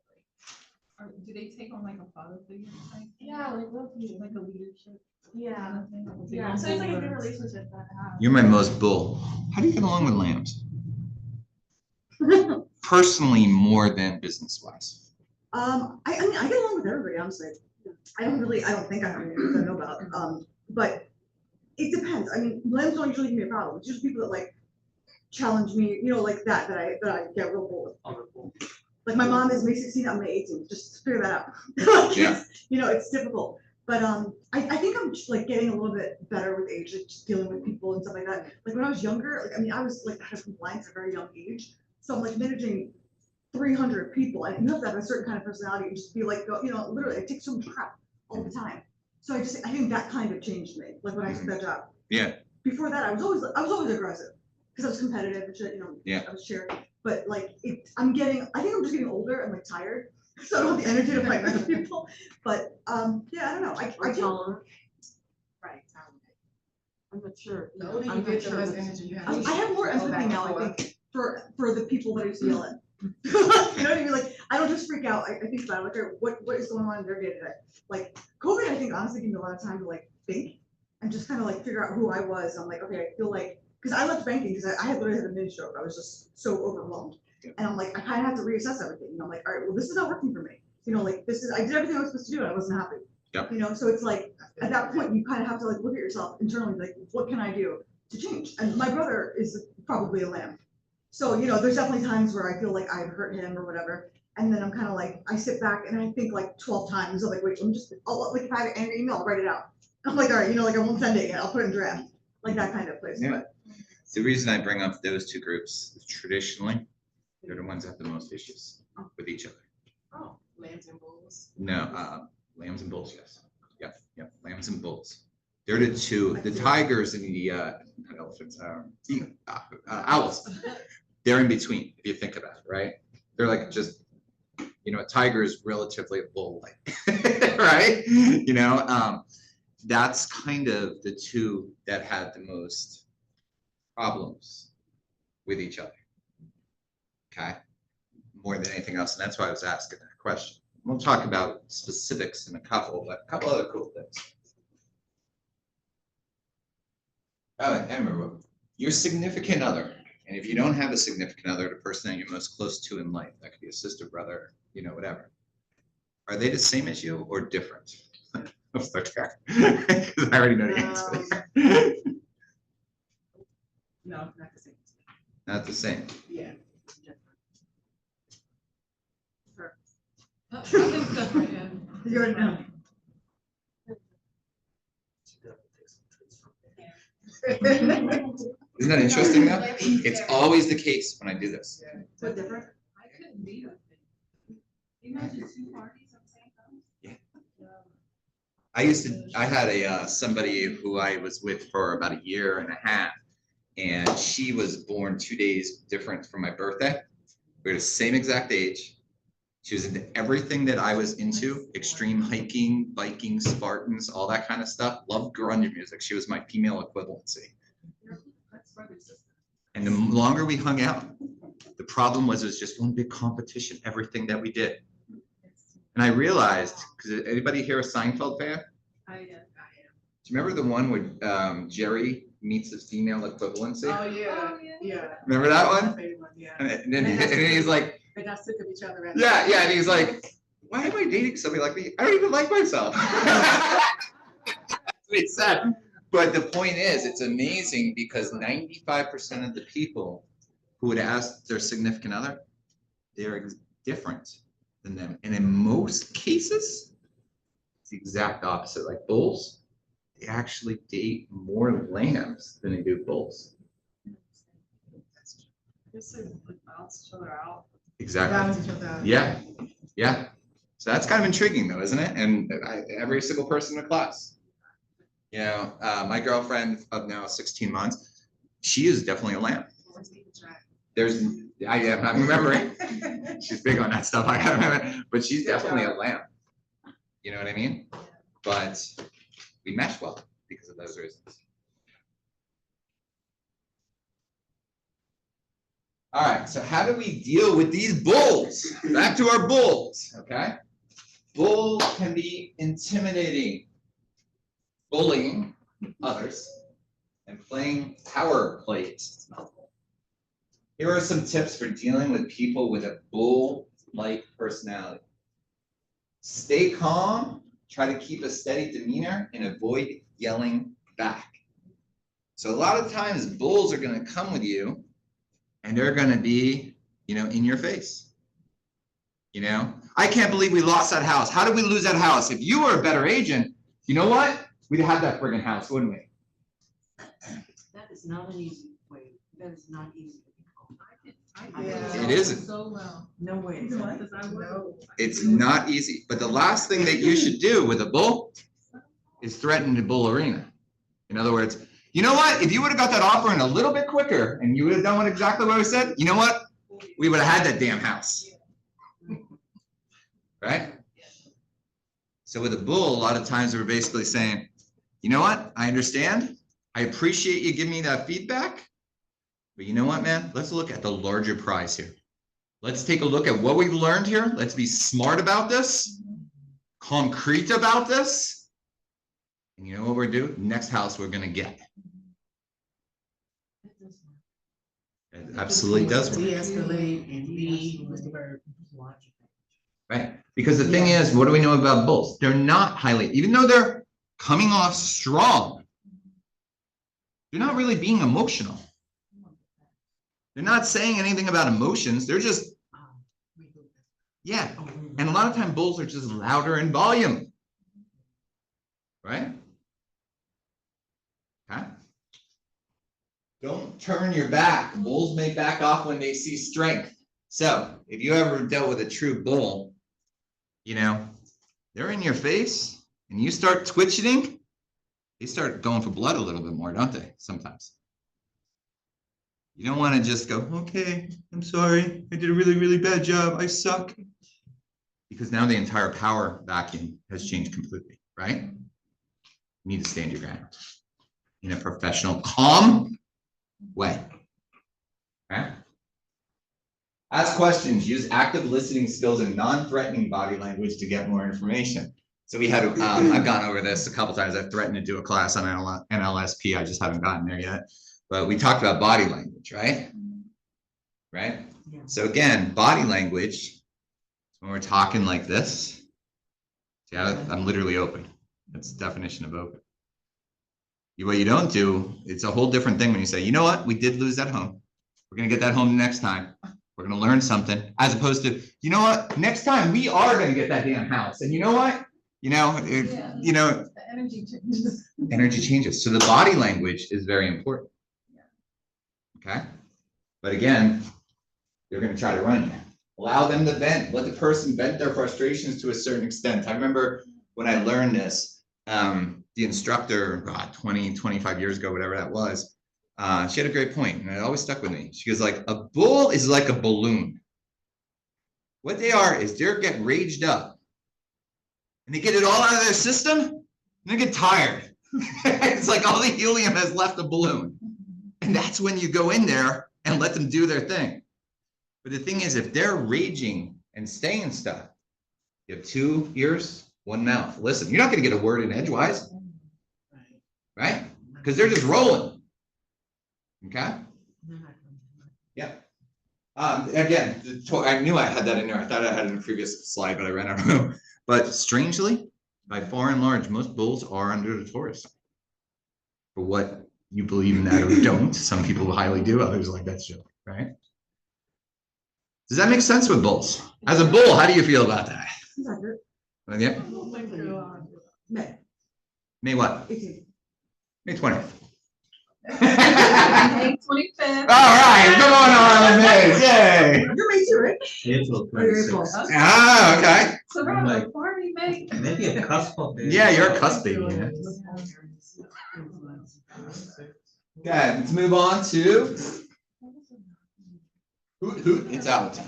Speaker 10: Like,
Speaker 9: Or do they take on like a father figure type?
Speaker 10: yeah, like low key,
Speaker 9: Like a leadership?
Speaker 10: yeah,
Speaker 9: kind of thing? Like a big
Speaker 10: yeah. So it's like a good
Speaker 9: uncle or-
Speaker 10: relationship that I have.
Speaker 1: You're my most bull. How do you get along with lambs? Personally, more than business wise.
Speaker 4: I mean, I get along with everybody, honestly. I don't think I have any I know about, but it depends. I mean, lambs don't usually give me a problem. It's just people that like challenge me, you know, like that I get real bold with. Like my mom is May 16th, I'm May 18th, just figure that out. Like,
Speaker 1: Yeah.
Speaker 4: it's, you know, it's difficult. But I think I'm just like getting a little bit better with age, like just dealing with people and stuff like that. Like when I was younger, like I mean, I was like out of compliance at a very young age. So I'm like managing 300 people. And you have to have a certain kind of personality and just be like, you know, literally, I take so much crap all the time. So I think that kind of changed me, like when I took that job.
Speaker 1: Yeah.
Speaker 4: Before that, I was always aggressive because I was competitive and shit, you know.
Speaker 1: Yeah.
Speaker 4: I was cheering. But like I think I'm just getting older and like tired. So I don't have the energy to fight with people. But yeah, I don't know. I
Speaker 3: Or
Speaker 4: do.
Speaker 3: tolerant.
Speaker 8: Right,
Speaker 3: I'm not sure.
Speaker 8: the older you
Speaker 3: I'm not
Speaker 8: get, the
Speaker 3: sure
Speaker 8: less
Speaker 3: what's-
Speaker 8: energy you have.
Speaker 4: I have more
Speaker 8: Go
Speaker 4: empathy
Speaker 8: back
Speaker 4: now,
Speaker 8: and
Speaker 4: I
Speaker 8: forth.
Speaker 4: think, for the people that I used to yell at. You know what I mean? Like, I don't just freak out. I think about it, like, okay, what is going on in their day to day? Like, COVID, I think honestly gave me a lot of time to like think and just kind of like figure out who I was. I'm like, okay, I feel like, because I left banking because I had literally had a mini stroke. I was just so overwhelmed. And I'm like, I kind of have to reassess everything. You know, I'm like, all right, well, this is not working for me. You know, like I did everything I was supposed to do and I wasn't happy.
Speaker 1: Yep.
Speaker 4: You know, so it's like, at that point, you kind of have to like look at yourself internally, like, what can I do to change? And my brother is probably a lamb. So, you know, there's definitely times where I feel like I've hurt him or whatever. And then I'm kind of like, I sit back and I think like 12 times. I'm like, wait, like if I have an angry email, I'll write it out. I'm like, all right, you know, like I won't send it yet. I'll put it in draft. like that kind of place,
Speaker 1: Yeah.
Speaker 4: but.
Speaker 1: The reason I bring up those two groups is traditionally, they're the ones that have the most issues with each other.
Speaker 8: Oh, lambs and bulls.
Speaker 1: No, lambs and bulls, yes. Yep, lambs and bulls. They're the two, the tigers and the, not elephants, owls. They're in between, if you think about it, right? They're like just, a tiger is relatively bull-like, right? That's kind of the two that had the most problems with each other. Okay, more than anything else, and that's why I was asking that question. We'll talk about specifics in a couple, but a couple other cool things. And remember, your significant other, and if you don't have a significant other, the person that you're most close to in life, that could be a sister, brother, whatever. Are they the same as you or different? I'll start there. Because I already know the answer.
Speaker 8: No, not the same.
Speaker 1: Not the same.
Speaker 8: Yeah.
Speaker 9: I think so for him.
Speaker 4: You already know.
Speaker 1: Isn't that interesting though? It's always the case when I do this.
Speaker 4: So different.
Speaker 9: I couldn't be with him. Imagine two parties at the same time.
Speaker 1: I had somebody who I was with for about a year and a half, and she was born 2 days different from my birthday. We were the same exact age. She was into everything that I was into, extreme hiking, biking, Spartans, all that kind of stuff. Loved grunge music. She was my female equivalency. And the longer we hung out, the problem was it was just one big competition, everything that we did. And I realized, because anybody here a Seinfeld fan?
Speaker 8: I am.
Speaker 1: Do you remember the one where Jerry meets his female equivalency?
Speaker 8: Oh, yeah, yeah.
Speaker 1: Remember that
Speaker 8: My
Speaker 1: one?
Speaker 8: favorite one, yeah.
Speaker 1: And then he's like,
Speaker 8: They got sick of each other.
Speaker 1: yeah, and he's like, why am I dating somebody like me? I don't even like myself. That's what he said. But the point is, it's amazing because 95% of the people who would ask their significant other, they're different than them. And in most cases, it's the exact opposite. Like bulls, they actually date more lambs than they do bulls.
Speaker 6: I guess they like balance each other out.
Speaker 1: Exactly.
Speaker 4: Balance each other out.
Speaker 1: Yeah. So that's kind of intriguing though, isn't it? And every single person in the class. My girlfriend of now 16 months, she is definitely a lamb. I'm remembering. She's big on that stuff. I gotta remember, but she's definitely a lamb. You know what I mean? But we mesh well because of those reasons. All right, so how do we deal with these bulls? Back to our bulls, okay? Bulls can be intimidating, bullying others, and playing power plays. Here are some tips for dealing with people with a bull-like personality. Stay calm, try to keep a steady demeanor, and avoid yelling back. So a lot of times bulls are gonna come with you and they're gonna be, in your face. I can't believe we lost that house. How did we lose that house? If you were a better agent, you know what? We'd have that friggin' house, wouldn't we?
Speaker 3: That is not an easy way. That is not easy.
Speaker 1: It isn't.
Speaker 9: So well.
Speaker 3: No way.
Speaker 8: Because I know.
Speaker 1: It's not easy. But the last thing that you should do with a bull is threaten the bull arena. In other words, you know what? If you would have got that offer in a little bit quicker and you would have done exactly what I said, you know what? We would have had that damn house. Right? So with a bull, a lot of times we're basically saying, you know what? I understand. I appreciate you giving me that feedback. But you know what, man? Let's look at the larger prize here. Let's take a look at what we've learned here. Let's be smart about this, concrete about this. And you know what we're doing? Next house we're going to get. It absolutely does work.
Speaker 8: De-escalate and be with the bird.
Speaker 1: Right? Because the thing is, what do we know about bulls? They're not highly, even though they're coming off strong, they're not really being emotional. They're not saying anything about emotions. They're just, yeah. And a lot of time bulls are just louder in volume. Right? Okay. Don't turn your back. Bulls may back off when they see strength. So if you ever dealt with a true bull, you know, they're in your face and you start twitching, they start going for blood a little bit more, don't they? Sometimes. You don't want to just go, okay, I'm sorry. I did a really, really bad job. I suck. Because now the entire power vacuum has changed completely, right? You need to stand your ground in a professional, calm way. Okay? Ask questions. Use active listening skills and non-threatening body language to get more information. So we had, I've gone over this a couple times. I've threatened to do a class on NLSP. I just haven't gotten there yet. But we talked about body language, right? Right?
Speaker 3: Yeah.
Speaker 1: So again, body language, when we're talking like this, see, I'm literally open. That's the definition of open. What you don't do, it's a whole different thing when you say, you know what, we did lose that home. We're going to get that home next time. We're going to learn something, as opposed to, you know what, next time we are going to get that damn house. And you know what? You know, you know,
Speaker 8: The energy changes.
Speaker 1: energy changes. So the body language is very important. Okay. But again, they're going to try to run you. Allow them to vent. Let the person vent their frustrations to a certain extent. I remember when I learned this, the instructor, 20, 25 years ago, whatever that was, she had a great point, and it always stuck with me. She goes like, a bull is like a balloon. What they are is they're getting raged up, and they get it all out of their system, and they get tired. It's like all the helium has left the balloon. And that's when you go in there and let them do their thing. But the thing is, if they're raging and saying stuff, you have 2 ears, 1 mouth. Listen, you're not going to get a word in edgewise, right? Because they're just rolling. Okay? Yeah. Again, I knew I had that in there. I thought I had it in a previous slide, but I ran out of room. But strangely, by far and large, most bulls are under the Taurus. For what you believe in that or don't. Some people highly do, others like that's joke, right? Does that make sense with bulls? As a bull, how do you feel about that? Yeah.
Speaker 4: May.
Speaker 1: May what?
Speaker 4: 18th.
Speaker 1: May 20th.
Speaker 8: May 25th.
Speaker 1: All right, come on, May. Yay.
Speaker 4: You're May too, right?
Speaker 7: April
Speaker 4: Or you're
Speaker 7: 26th.
Speaker 4: April.
Speaker 1: Ah, okay.
Speaker 8: So we're having a party, May.
Speaker 7: Maybe a cusp of it.
Speaker 1: Yeah, you're a cusp baby. Yeah. Okay, let's move on to hoot. It's out.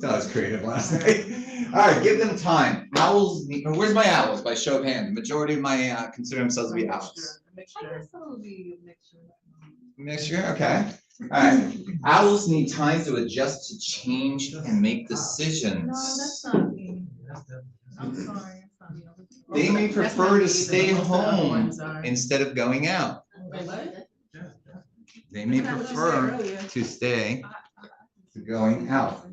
Speaker 1: That was creative last night. All right, give them time. Owls. Where's my owls? By show of hands. The majority of my consider themselves to be owls.
Speaker 8: I guess it'll be a mixture.
Speaker 1: Mixture, okay. All right. Owls need time to adjust to change and make
Speaker 8: No,
Speaker 1: decisions.
Speaker 8: that's not me. I'm sorry. It's not me.
Speaker 1: They may prefer to stay home instead of going out. They may prefer to stay to going out.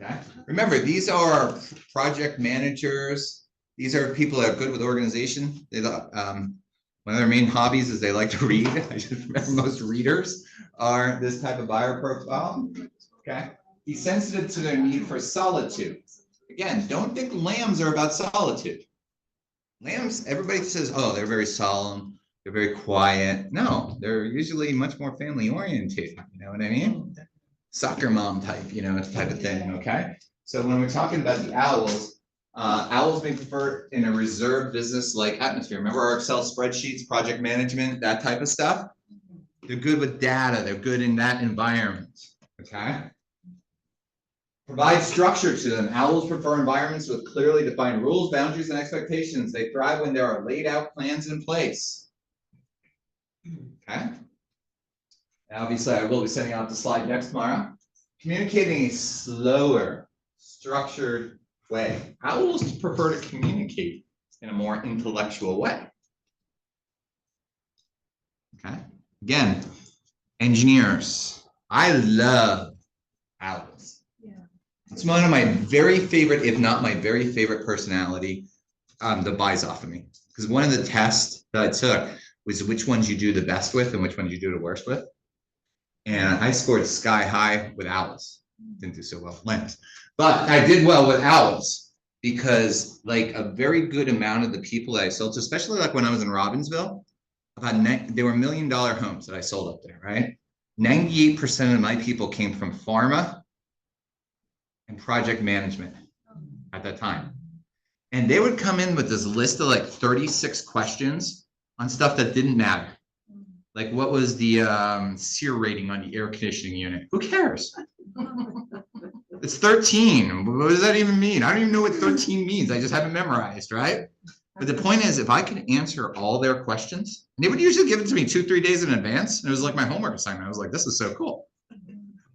Speaker 1: Okay. Remember, these are project managers. These are people that are good with organization. They one of their main hobbies is they like to read. I just remember most readers are this type of buyer profile. Okay. Be sensitive to their need for solitude. Again, don't think lambs are about solitude. Lambs, everybody says, oh, they're very solemn, they're very quiet. No, they're usually much more family oriented. You know what I mean? Soccer mom type, you know, type of thing. Okay. So when we're talking about the owls, owls may prefer in a reserved business-like atmosphere. Remember our Excel spreadsheets, project management, that type of stuff? They're good with data. They're good in that environment. Okay. Provide structure to them. Owls prefer environments with clearly defined rules, boundaries, and expectations. They thrive when there are laid out plans in place. Okay. Now, obviously, I will be sending out the slide next tomorrow. Communicating a slower, structured way. Owls prefer to communicate in a more intellectual way. Okay. Again, engineers. I love owls. It's one of my very favorite, if not my very favorite personality that buys off of me. Because one of the tests that I took was which ones you do the best with and which ones you do the worst with. And I scored sky high with owls. Didn't do so well with lambs. But I did well with owls because like a very good amount of the people that I sold to, especially like when I was in Robbinsville, There were $1 million homes that I sold up there, right? 98% of my people came from pharma and project management at that time. And they would come in with this list of like 36 questions on stuff that didn't matter. Like, what was the SEER rating on the air conditioning unit? Who cares? It's 13. What does that even mean? I don't even know what 13 means. I just haven't memorized, right? But the point is, if I could answer all their questions, and they would usually give it to me 2-3 days in advance. And it was like my homework assignment. I was like, this is so cool.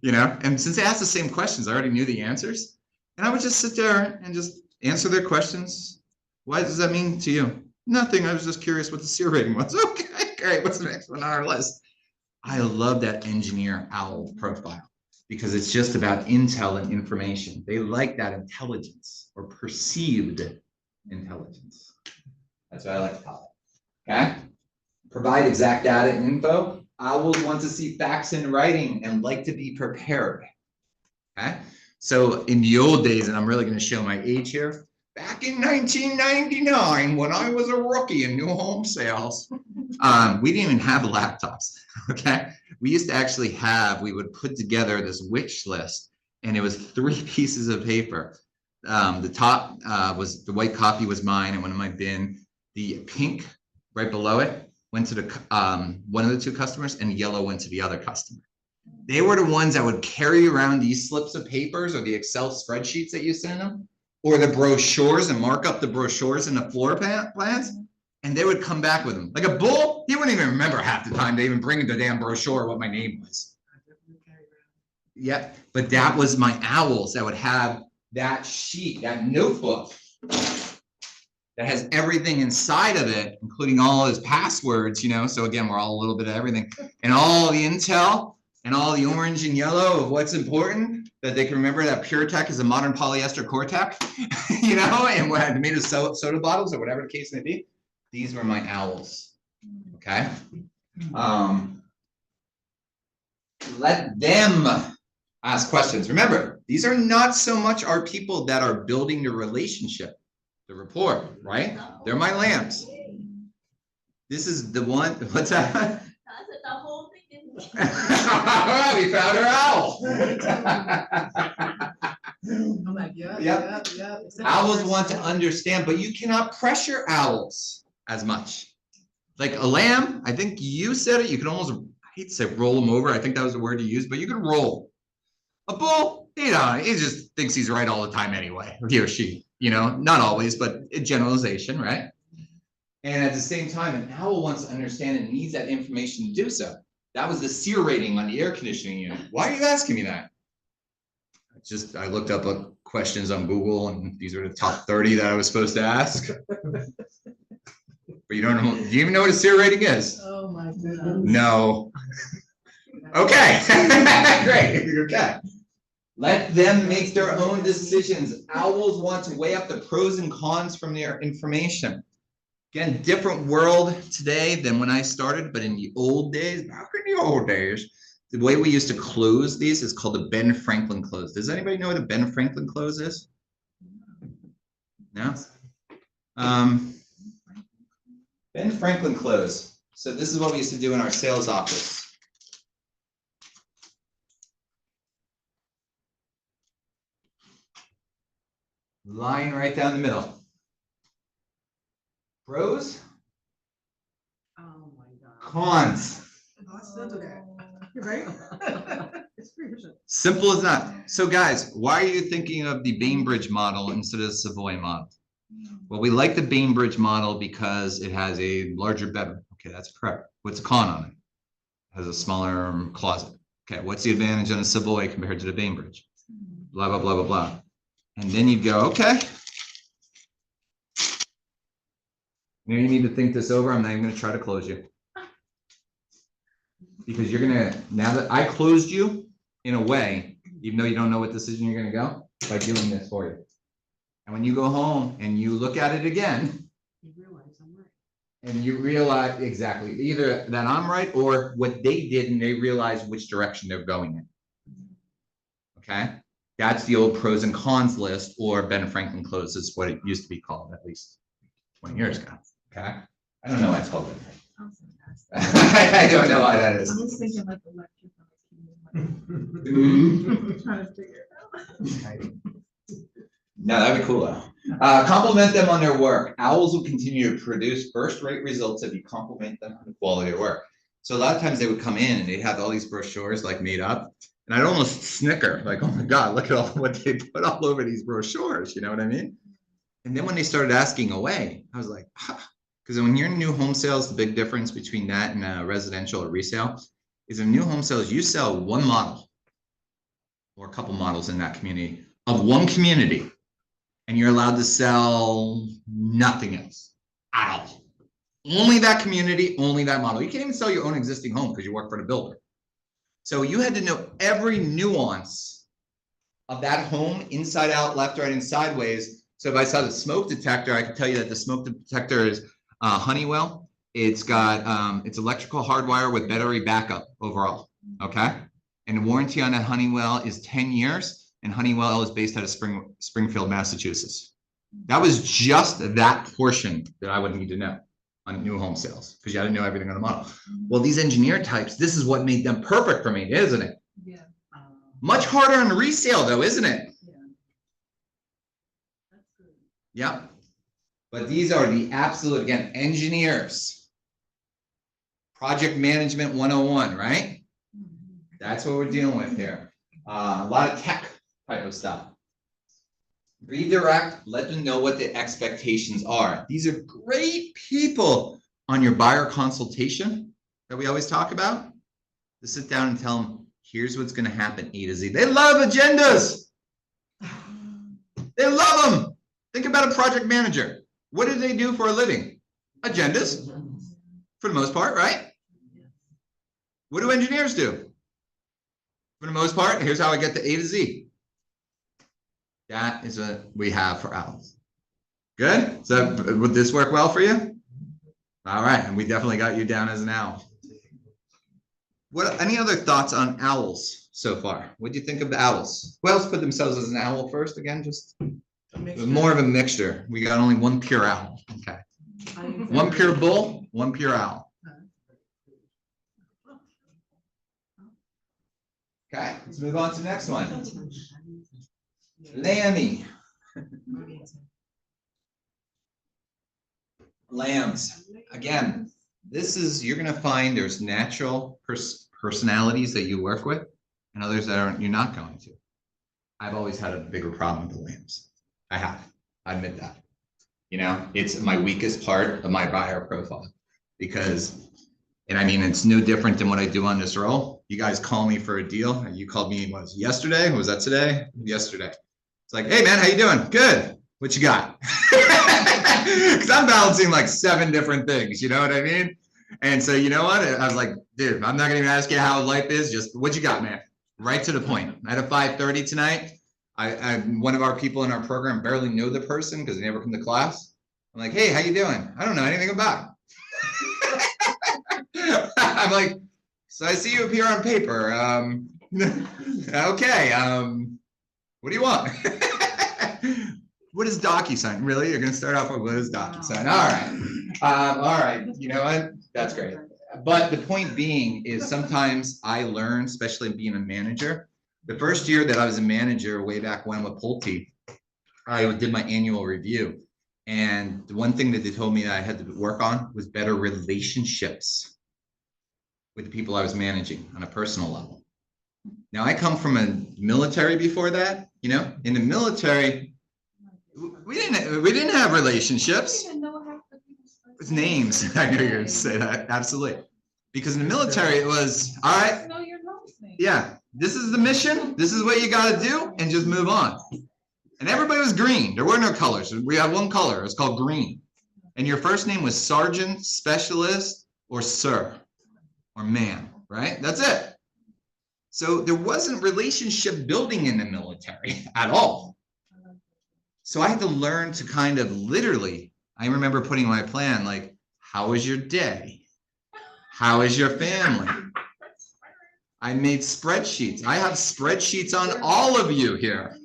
Speaker 1: You know, and since they asked the same questions, I already knew the answers. And I would just sit there and just answer their questions. What does that mean to you? Nothing. I was just curious what the SEER rating was. Okay, great. What's the next one on our list? I love that engineer owl profile because it's just about intel and information. They like that intelligence or perceived intelligence. That's what I like to call it. Okay? Provide exact data and info. Owls want to see facts in writing and like to be prepared. Okay? So in the old days, and I'm really going to show my age here, back in 1999, when I was a rookie in new home sales, we didn't even have laptops. Okay? We used to actually we would put together this wish list, and it was 3 pieces of paper. The top was the white copy was mine and one of my bin. The pink right below it went to the one of the 2 customers, and yellow went to the other customer. They were the ones that would carry around these slips of papers or the Excel spreadsheets that you send them, or the brochures and mark up the brochures and the floor plans, and they would come back with them. Like a bull, he wouldn't even remember half the time they even bring the damn brochure what my name was. Yep, but that was my owls that would have that sheet, that notebook that has everything inside of it, including all his passwords, you know, so again, we're all a little bit of everything, and all the intel and all the orange and yellow of what's important, that they can remember that PureTech is a modern polyester Core-Tech, you know, and what made of soda bottles or whatever the case may be. These were my owls, okay? Let them ask questions. Remember, these are not so much our people that are building the relationship, the rapport, right? They're my lambs. This is the one, what's that?
Speaker 5: That's it, the whole thing is.
Speaker 1: We found our owl.
Speaker 8: I'm like, yeah,
Speaker 1: Yep.
Speaker 8: yeah.
Speaker 1: Owls want to understand, but you cannot pressure owls as much. Like a lamb, I think you said it, you can almost, I hate to say roll them over, I think that was the word you used, but you can roll. A bull, you know, he just thinks he's right all the time anyway, he or she, you know, not always, but a generalization, right? And at the same time, an owl wants to understand and needs that information to do so. That was the SEER rating on the air conditioning unit. Why are you asking me that? I looked up questions on Google, and these are the top 30 that I was supposed to ask. But you don't know, do you even know what a SEER rating is?
Speaker 8: Oh my goodness.
Speaker 1: No. Okay, great, okay. Let them make their own decisions. Owls want to weigh up the pros and cons from their information. Again, different world today than when I started, but in the old days, back in the old days, the way we used to close these is called the Ben Franklin close. Does anybody know what a Ben Franklin close is? No? Ben Franklin close. So this is what we used to do in our sales office. Line right down the middle. Pros,
Speaker 4: Oh my God.
Speaker 1: cons.
Speaker 4: Oh, I still do that. Right? It's pretty much.
Speaker 1: Simple as that. So guys, why are you thinking of the Bainbridge model instead of the Savoy model? Well, we like the Bainbridge model because it has a larger bedroom. Okay, that's correct. What's the con on it? It has a smaller closet. Okay, what's the advantage on a Savoy compared to the Bainbridge? Blah, blah, blah, blah, blah. And then you go, okay. Now you need to think this over. I'm not even going to try to close you. Because you're going to, now that I closed you in a way, even though you don't know what decision you're going to go, by doing this for you. And when you go home and you look at it again,
Speaker 3: You realize I'm right.
Speaker 1: and you realize exactly either that I'm right or what they did and they realize which direction they're going in. Okay? That's the old pros and cons list, or Ben Franklin close is what it used to be called, at least 20 years ago. Okay? I don't know why it's called Ben Franklin. I don't know why that is.
Speaker 4: I was thinking like the lecture.
Speaker 1: Mm.
Speaker 4: Trying to figure it out.
Speaker 1: No, that'd be cool though. Compliment them on their work. Owls will continue to produce first-rate results if you compliment them on the quality of work. So a lot of times they would come in and they'd have all these brochures like made up, and I'd almost snicker, like, oh my God, look at all what they put all over these brochures, you know what I mean? And then when they started asking away, I was like, because when you're in new home sales, the big difference between that and residential or resale is in new home sales, you sell one model or a couple models in that community of one community, and you're allowed to sell nothing else at all. Only that community, only that model. You can't even sell your own existing home because you work for the builder. So you had to know every nuance of that home, inside out, left, right, and sideways. So if I saw the smoke detector, I could tell you that the smoke detector is Honeywell. It's got it's electrical hardwire with battery backup overall. Okay, and the warranty on that Honeywell is 10 years, and Honeywell is based out of Springfield, Massachusetts. That was just that portion that I would need to know on new home sales, because you got to know everything on the model. Well, these engineer types, this is what made them perfect for me, isn't it?
Speaker 3: Yeah.
Speaker 1: Much harder on resale though, isn't it?
Speaker 3: Yeah. That's good.
Speaker 1: Yep. But these are the absolute, again, engineers. Project management 101, right? That's what we're dealing with here. A lot of tech type of stuff. Redirect, let them know what the expectations are. These are great people on your buyer consultation that we always talk about. To sit down and tell them, here's what's going to happen A to Z. They love agendas. They love them. Think about a project manager. What do they do for a living? Agendas, for the most part, right? What do engineers do? For the most part, here's how I get to A to Z. That is what we have for owls. Good? So would this work well for you? All right, and we definitely got you down as an owl. What? Any other thoughts on owls so far? What do you think of the owls? Who else put themselves as an owl first? Again, just more of a mixture. We got only one pure owl. Okay. One pure bull, one pure owl. Okay, let's move on to the next one. Lammy. Lambs. Again, this is, you're going to find there's natural personalities that you work with and others that aren't, you're not going to. I've always had a bigger problem with the lambs. I have. I admit that. You know, it's my weakest part of my buyer profile because, and I mean, it's no different than what I do on this role. You guys call me for a deal. You called me, was yesterday? Was that today? Yesterday. It's like, hey man, how you doing? Good. What you got? Because I'm balancing like 7 different things, you know what I mean? And so, you know what? I was like, dude, I'm not gonna even ask you how life is, just what you got, man? Right to the point. I had a 5:30 tonight. One of our people in our program barely know the person because they never come to class. I'm like, hey, how you doing? I don't know anything about it. I'm like, so I see you appear on paper. Okay. What do you want? What is DocuSign? Really? You're going to start off with what is DocuSign? All right. You know what? That's great. But the point being is sometimes I learn, especially being a manager. The first year that I was a manager way back when with Pulte, I did my annual review. And the one thing that they told me that I had to work on was better relationships with the people I was managing on a personal level. Now I come from a military before that, you know, in the military, we didn't have relationships. It's names. I knew you were going to say that. Absolutely. Because in the military, it was, all right, yeah, this is the mission. This is what you got to do and just move on. And everybody was green. There were no colors. We had one color. It's called green. And your first name was sergeant, specialist, or sir, or ma'am, right? That's it. So there wasn't relationship building in the military at all. So I had to learn to kind of literally, I remember putting my plan like, how was your day? How is your family? I made spreadsheets. I have spreadsheets on all of you here.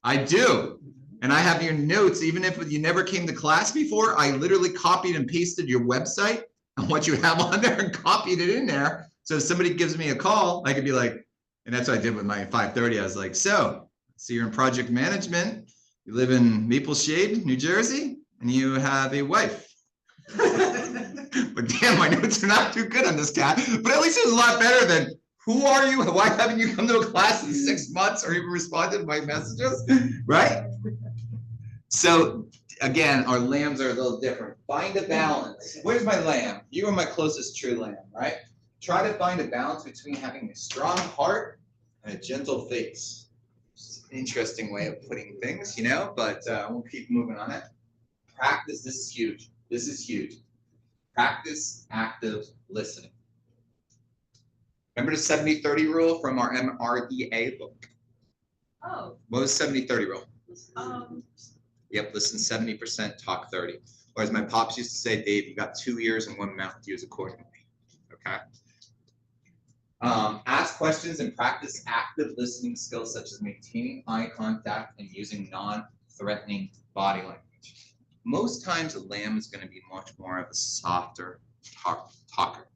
Speaker 1: I do. And I have your notes, even if you never came to class before, I literally copied and pasted your website on what you have on there and copied it in there. So if somebody gives me a call, I could be like, and that's what I did with my 530. I was like, so you're in project management, you live in Maple Shade, New Jersey, and you have a wife. But damn, my notes are not too good on this cat, but at least it's a lot better than, who are you? Why haven't you come to a class in 6 months or even responded to my messages, right? So again, our lambs are a little different. Find a balance. Where's my lamb? You are my closest true lamb, right? Try to find a balance between having a strong heart and a gentle face. It's an interesting way of putting things, you know, but we'll keep moving on it. Practice, this is huge. This is huge. Practice active listening. Remember the 70-30 rule from our MREA book?
Speaker 9: Oh,
Speaker 1: What was 70-30 rule?
Speaker 9: um,
Speaker 1: Yep, listen 70%, talk 30. Or as my pops used to say, Dave, you got 2 ears and 1 mouth, use accordingly. Okay. Ask questions and practice active listening skills such as maintaining eye contact and using non-threatening body language. Most times a lamb is going to be much more of a softer talker.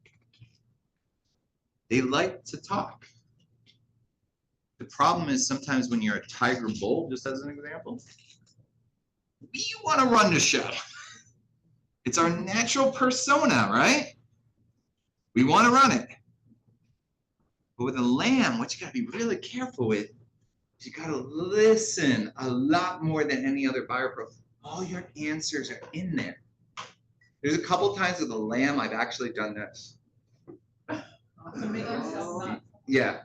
Speaker 1: They like to talk. The problem is sometimes when you're a tiger bull, just as an example, we want to run the show. It's our natural persona, right? We want to run it. But with a lamb, what you got to be really careful with is you got to listen a lot more than any other buyer pro. All your answers are in there. There's a couple times with a lamb I've actually done this. Yeah.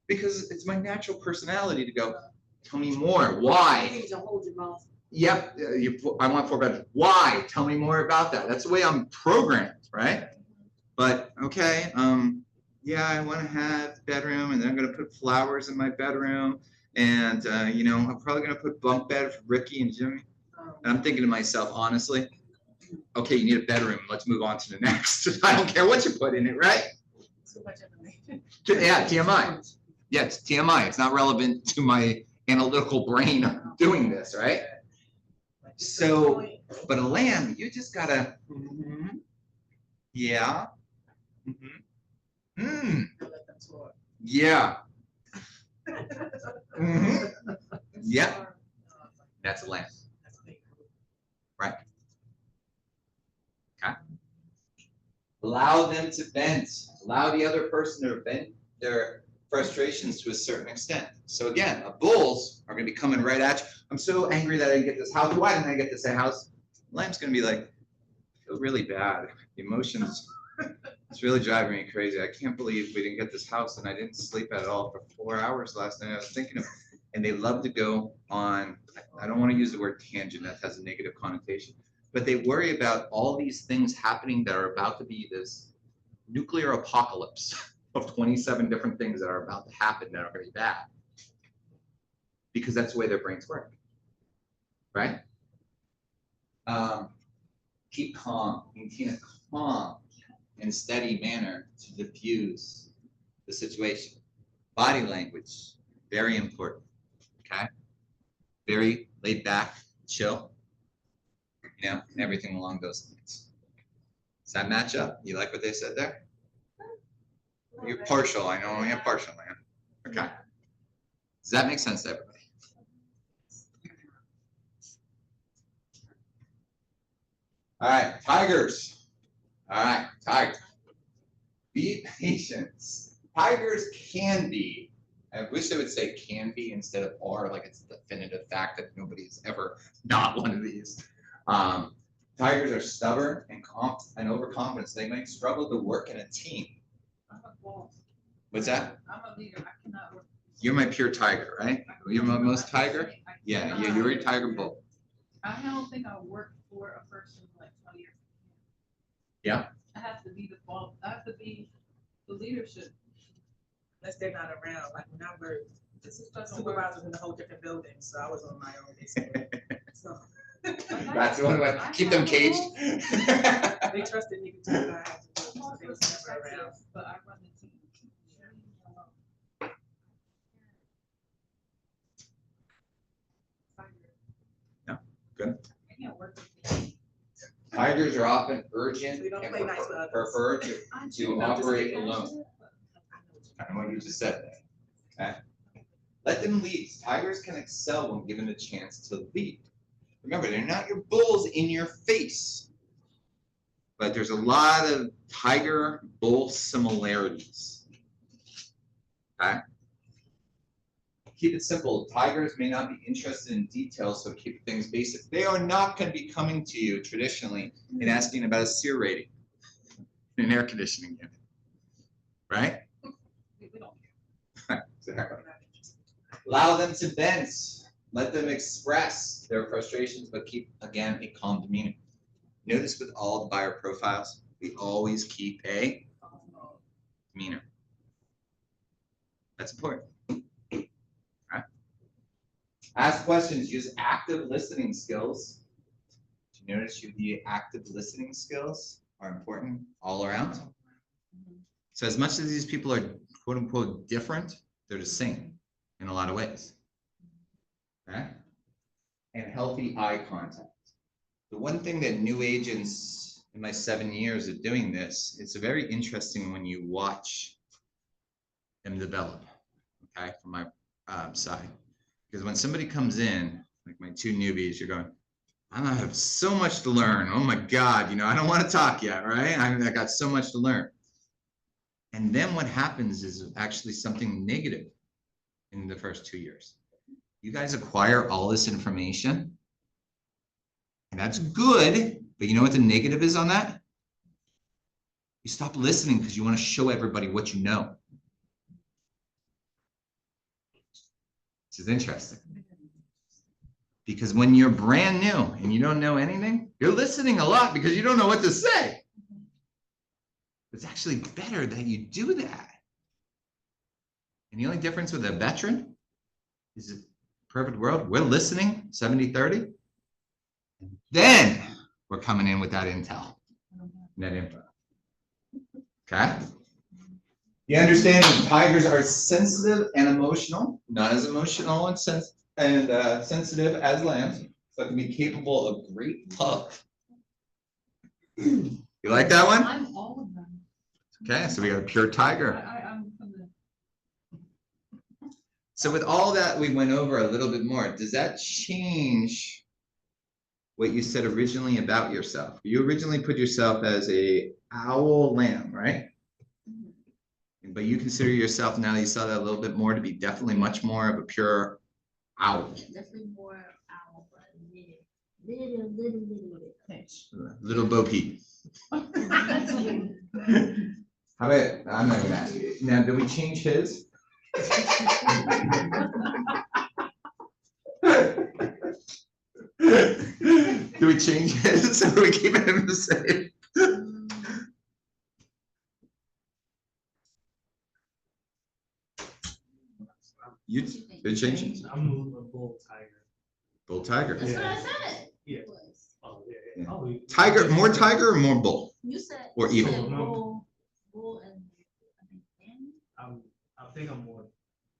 Speaker 1: Because it's my natural personality to go, tell me more. Why?
Speaker 3: You need to hold your mouth.
Speaker 1: Yep, I want 4 bedrooms. Why? Tell me more about that. That's the way I'm programmed, right? But okay, yeah, I want to have bedroom, and then I'm going to put flowers in my bedroom, and you know, I'm probably going to put bunk bed for Ricky and Jimmy. And I'm thinking to myself, honestly, okay, you need a bedroom. Let's move on to the next. I don't care what you put in it, right?
Speaker 8: Too much information.
Speaker 1: Yeah, TMI. Yeah, it's TMI. It's not relevant to my analytical brain doing this, right? So, but a lamb, you just gotta, yeah, yeah, yeah. That's a lamb, right? Okay. Allow them to vent. Allow the other person to vent their frustrations to a certain extent. So again, bulls are going to be coming right at you. I'm so angry that I didn't get this house. Why didn't I get this house? Lamb's going to be like, I feel really bad. The emotions, it's really driving me crazy. I can't believe we didn't get this house and I didn't sleep at all for 4 hours last night. I was thinking of, and they love to go on, I don't want to use the word tangent, that has a negative connotation, but they worry about all these things happening that are about to be this nuclear apocalypse of 27 different things that are about to happen that are going to be bad. Because that's the way their brains work, right? Keep calm, maintain a calm and steady manner to diffuse the situation. Body language, very important, okay? Very laid back, chill, you know, and everything along those lines. Does that match up? You like what they said there? You're partial, I know you're partial, man. Okay. Does that make sense to everybody? All right, tigers. All right, tigers. Be patient. Tigers can be, I wish they would say can be instead of are, like it's a definitive fact that nobody's ever not one of these. Tigers are stubborn and overconfident. So they might struggle to work in a team.
Speaker 8: I'm a boss.
Speaker 1: What's that?
Speaker 8: I'm a leader. I cannot work.
Speaker 1: You're my pure tiger, right? You're my most tiger? Yeah, you're a tiger bull.
Speaker 8: I don't think I'll work for a person like 20 years.
Speaker 1: Yeah.
Speaker 8: I have to be the boss. I have to be the leadership. Unless they're not around. Like when I worked, this is supervisors in a whole different building, so I was on my own basically. So
Speaker 1: That's the one way. Keep them caged.
Speaker 8: they trusted me to do what I had to do. So they was never around. But I run the team.
Speaker 1: Yeah, good.
Speaker 8: I can't work with them.
Speaker 1: Tigers are often urgent
Speaker 8: So you don't
Speaker 1: and
Speaker 8: play nice with others.
Speaker 1: prefer to operate alone. Kind of what you just said there. Okay? Let them lead. Tigers can excel when given a chance to lead. Remember, they're not your bulls in your face. But there's a lot of tiger bull similarities. Okay? Keep it simple. Tigers may not be interested in details, so keep things basic. They are not going to be coming to you traditionally and asking about a SEER rating in an air conditioning unit. Right?
Speaker 8: We don't care.
Speaker 1: Exactly. Allow them to vent. Let them express their frustrations, but keep, again, a calm demeanor. Notice with all the buyer profiles, we always keep a demeanor. That's important. Okay. Ask questions. Use active listening skills. Did you notice the active listening skills are important all around? So as much as these people are quote unquote different, they're the same in a lot of ways. Okay? And healthy eye contact. The one thing that new agents in my 7 years of doing this, it's very interesting when you watch them develop, okay, from my side. Because when somebody comes in, like my 2 newbies, you're going, I have so much to learn. Oh my God, I don't want to talk yet, right? I got so much to learn. And then what happens is actually something negative in the first 2 years. You guys acquire all this information. And that's good, but you know what the negative is on that? You stop listening because you want to show everybody what you know. This is interesting. Because when you're brand new and you don't know anything, you're listening a lot because you don't know what to say. It's actually better that you do that. And the only difference with a veteran is a perfect world. We're listening 70-30. Then we're coming in with that intel, that info. Okay? You understand that tigers are sensitive and emotional, not as emotional and sensitive as lambs, but can be capable of great love. You like that one?
Speaker 9: I'm all of them.
Speaker 1: Okay, so we got a pure tiger.
Speaker 9: I'm from the.
Speaker 1: So with all that we went over a little bit more, does that change what you said originally about yourself? You originally put yourself as a owl lamb, right? But you consider yourself, now that you saw that a little bit more, to be definitely much more of a pure owl.
Speaker 5: Definitely more owl, but little.
Speaker 1: Little Bo Peep. How about, I'm not gonna ask you. Now, did we change his? Do we change his or are we keeping him the same? You're changing?
Speaker 2: I'm a bull tiger.
Speaker 1: Bull tiger.
Speaker 5: That's what I said.
Speaker 2: Yeah. Oh, yeah. Oh, we-
Speaker 1: Tiger, more tiger or more bull?
Speaker 5: You said.
Speaker 1: Or
Speaker 5: you
Speaker 1: even.
Speaker 5: said bull and I think then.
Speaker 2: I think I'm more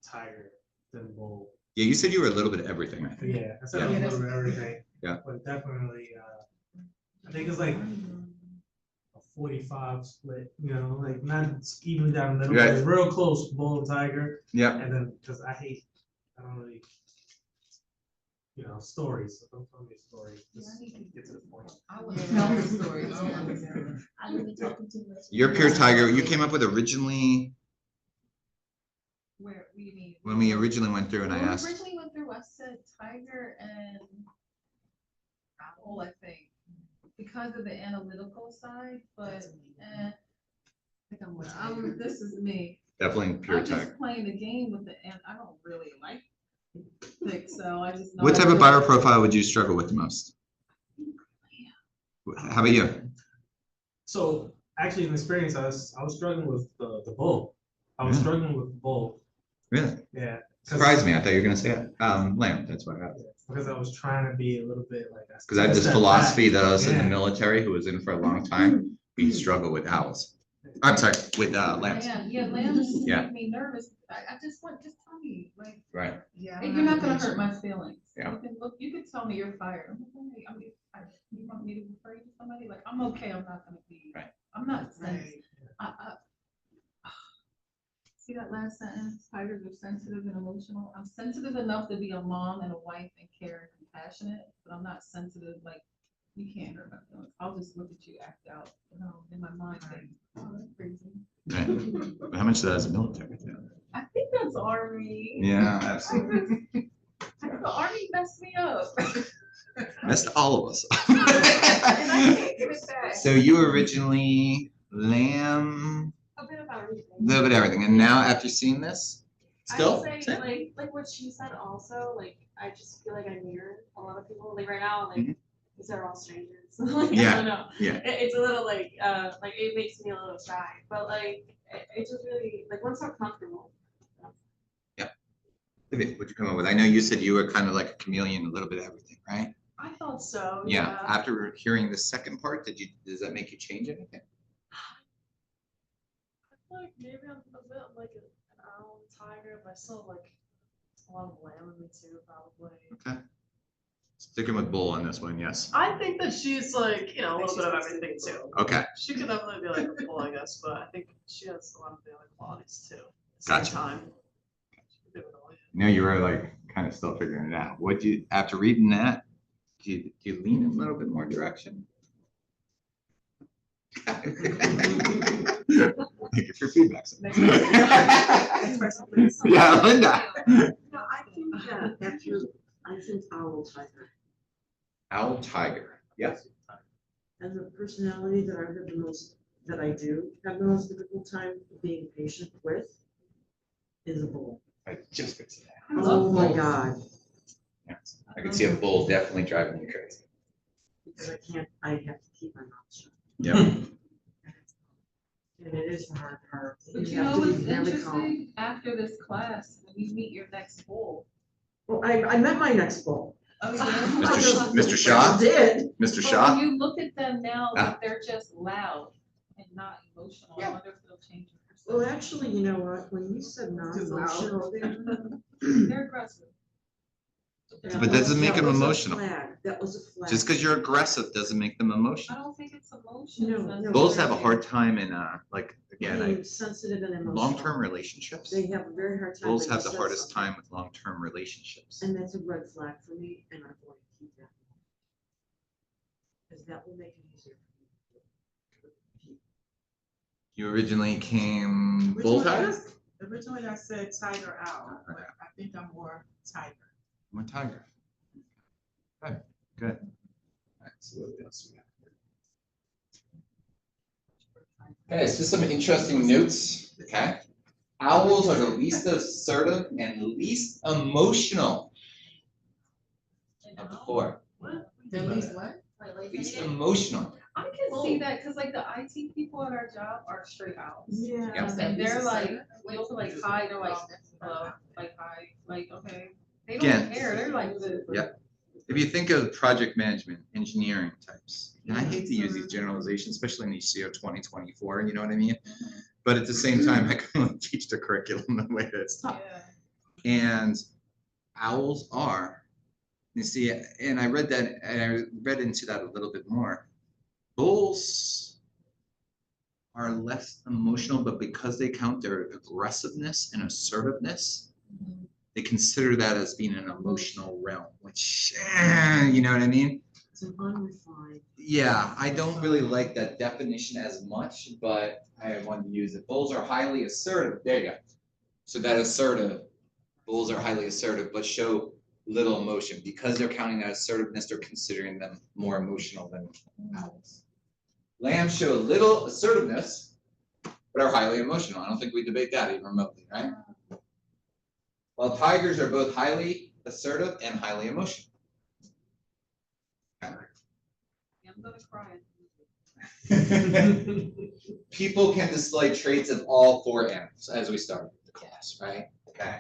Speaker 2: tiger than bull.
Speaker 1: Yeah, you said you were a little bit of everything, I think.
Speaker 2: Yeah, I said a little bit of everything.
Speaker 1: Yeah.
Speaker 2: But definitely, I think it's like a 45 split, like not evenly down the middle, but it's real close, bull and tiger.
Speaker 1: Yeah.
Speaker 2: And then, because I don't really, stories, so don't tell me a story, just get to the point.
Speaker 9: I was telling the story.
Speaker 5: I would be talking too much.
Speaker 1: You're pure tiger. You came up with originally,
Speaker 9: Where we mean.
Speaker 1: when we originally went through and I
Speaker 9: When we
Speaker 1: asked.
Speaker 9: originally went through, I said tiger and owl, I think, because of the analytical side, but, this is me.
Speaker 1: Definitely pure
Speaker 9: I'm
Speaker 1: tiger.
Speaker 9: just playing the game with and I don't really like thick, so I just. know
Speaker 1: What
Speaker 9: I
Speaker 1: type of
Speaker 9: really-
Speaker 1: buyer profile would you struggle with the most? How about you?
Speaker 2: So actually, in experience, I was struggling with the bull. I was
Speaker 1: Yeah.
Speaker 2: struggling with the bull.
Speaker 1: Really?
Speaker 2: Yeah.
Speaker 1: Surprised me. I thought you were gonna say lamb. That's why I got it.
Speaker 2: Because I was trying to be a little bit like.
Speaker 1: Because I have this
Speaker 2: step
Speaker 1: philosophy
Speaker 2: back.
Speaker 1: that I was in the
Speaker 2: Yeah.
Speaker 1: military who was in for a long time. We struggle with owls. I'm sorry, with lambs.
Speaker 9: Yeah, lambs
Speaker 1: Yeah.
Speaker 9: make me nervous. I just tell me, like,
Speaker 1: Right.
Speaker 8: Yeah.
Speaker 9: you're not gonna hurt my feelings.
Speaker 1: Yeah.
Speaker 9: You can tell me you're fired. I'm like, hey, you want me to refer you to somebody? Like,
Speaker 8: I'm okay, I'm not gonna be,
Speaker 1: Right.
Speaker 8: I'm not sensitive. See that last sentence, tigers are sensitive and emotional. I'm sensitive enough to be a mom and a wife and care and compassionate, but I'm not sensitive, like, you can't hurt my feelings. I'll just look at you act out, in my mind, think, oh, that's crazy.
Speaker 1: Right. How much of that is military too?
Speaker 8: I think that's Army.
Speaker 1: Yeah, absolutely.
Speaker 8: I think the Army messed me up.
Speaker 1: Missed all of us.
Speaker 8: And I can't get it back.
Speaker 1: So you were originally lamb,
Speaker 10: A bit about everything.
Speaker 1: a little bit of everything, and now after seeing this, still?
Speaker 10: I would
Speaker 1: same?
Speaker 10: say like what she said also, like I just feel like I mirror a lot of people. Like right now, like
Speaker 1: Mhm.
Speaker 10: these are all strangers. Like,
Speaker 1: Yeah,
Speaker 10: I don't know.
Speaker 1: yeah.
Speaker 10: It's a little like it makes me a little shy. But like it's just really like once I'm comfortable.
Speaker 1: What'd you come up with? I know you said you were kind of like a chameleon, a little bit of everything, right?
Speaker 6: I thought so,
Speaker 1: Yeah. After hearing the second part, does that make you change anything?
Speaker 6: I feel like maybe I'm a bit like an owl, tiger, but I still like a lot of lamb in me too, probably.
Speaker 1: Okay. Sticking with bull on this one, yes.
Speaker 6: I think that she's like, a little bit of everything too.
Speaker 1: Okay.
Speaker 6: She could definitely be like a bull, I guess, but I think she has a lot of the other qualities too. At the
Speaker 1: Gotcha.
Speaker 6: same time. She could do it all.
Speaker 1: I know you were like kind of still figuring it out. What do you, after reading that, do you lean in a little bit more direction? Thank you for feedback.
Speaker 3: Next person, please.
Speaker 1: Yeah, Linda.
Speaker 3: No, I think I think owl tiger
Speaker 1: Owl tiger. Yes.
Speaker 3: as a personality that I have the most, that I do have the most difficult time being patient with is a bull.
Speaker 1: I just fixed that.
Speaker 3: Oh my God,
Speaker 1: Yes. I can see a bull definitely driving you crazy.
Speaker 3: because I have to keep my mouth shut.
Speaker 1: Yep.
Speaker 3: And it is hard.
Speaker 8: But
Speaker 3: You
Speaker 8: you
Speaker 3: have
Speaker 8: know
Speaker 3: to
Speaker 8: what's
Speaker 3: be really calm.
Speaker 8: interesting? After this class, when you meet your next bull.
Speaker 3: Well, I met my next bull.
Speaker 8: Oh,
Speaker 1: Mr. Shaw?
Speaker 3: I did.
Speaker 1: Mr.
Speaker 8: But
Speaker 1: Shaw?
Speaker 8: when you look at them now,
Speaker 1: Ah.
Speaker 8: like, they're just loud and not emotional. I
Speaker 3: Yeah.
Speaker 8: wonder if they'll change your
Speaker 3: Well,
Speaker 8: perception.
Speaker 3: actually, you know what, when you said non-emotional.
Speaker 8: They're aggressive.
Speaker 1: But doesn't make them emotional.
Speaker 3: That was a flag.
Speaker 1: Just because you're aggressive doesn't make them
Speaker 8: I
Speaker 1: emotional.
Speaker 8: don't think it's emotions.
Speaker 3: No,
Speaker 8: that's
Speaker 3: no.
Speaker 1: Bulls
Speaker 8: what
Speaker 1: have a
Speaker 8: it
Speaker 1: hard
Speaker 8: is.
Speaker 1: time in like again,
Speaker 3: Being sensitive and emotional.
Speaker 1: long-term relationships.
Speaker 3: They have a very hard time.
Speaker 1: Bulls
Speaker 3: when you
Speaker 1: have the
Speaker 3: said
Speaker 1: hardest
Speaker 3: something.
Speaker 1: time with long-term relationships.
Speaker 3: And that's a red flag for me, and I'm going to keep that. Because that will make it easier for me.
Speaker 1: You originally came bull tiger?
Speaker 8: Originally I said tiger owl, but I think I'm more tiger.
Speaker 1: I'm a tiger. Good, good. All right, so what else we got here? Okay, so some interesting notes, okay? Owls are the least assertive and least emotional of the four.
Speaker 8: At least what?
Speaker 1: Least emotional.
Speaker 8: I can see that, cause like the IT people at our job are straight owls.
Speaker 3: Yeah.
Speaker 1: Yep.
Speaker 8: And they're like, they'll like hi, they're like, hi, like, okay. They
Speaker 1: Again.
Speaker 8: don't care, they're like this.
Speaker 1: Yep. If you think of project management, engineering types, and I hate to use these generalizations, especially in ECO 2024, you know what I mean? But at the same time, I can only teach the curriculum the way that it's taught.
Speaker 8: Yeah.
Speaker 1: And owls are, you see, and I read that, and I read into that a little bit more. Bulls are less emotional, but because they count their aggressiveness and assertiveness, they consider that as being an emotional realm, which, you know what I mean?
Speaker 3: It's an unrefined.
Speaker 1: Yeah, I don't really like that definition as much, but I wanted to use it. Bulls are highly assertive. There you go. So that assertive, bulls are highly assertive, but show little emotion. Because they're counting that assertiveness, they're considering them more emotional than owls. Lambs show a little assertiveness, but are highly emotional. I don't think we debate that even remotely, right? While tigers are both highly assertive and highly emotional.
Speaker 8: I'm gonna cry.
Speaker 1: People can display traits of all four animals as we started the class, right? Okay.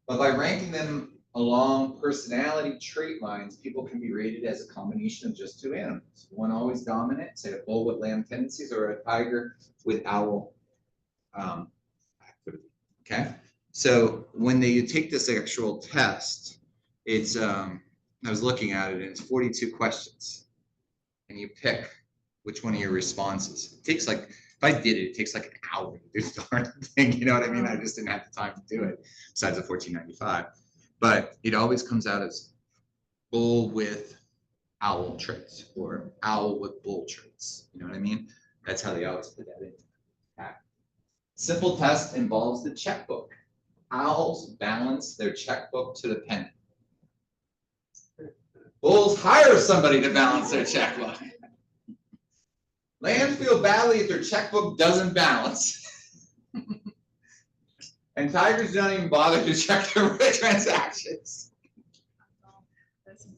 Speaker 1: But by ranking them along personality trait lines, people can be rated as a combination of just two animals. One always dominant, say a bull with lamb tendencies, or a tiger with owl activity. Okay. So when they take this actual test, it's I was looking at it and it's 42 questions, and you pick which one of your responses. It takes like, if I did it, it takes like an hour to do the darn thing, you know what I mean? I just didn't have the time to do it, besides the $14.95. But it always comes out as bull with owl traits, or owl with bull traits, you know what I mean? That's how they always put that in. Simple test involves the checkbook. Owls balance their checkbook to the penny. Bulls hire somebody to balance their checkbook. Lambs feel badly if their checkbook doesn't balance. And tigers don't even bother to check their transactions.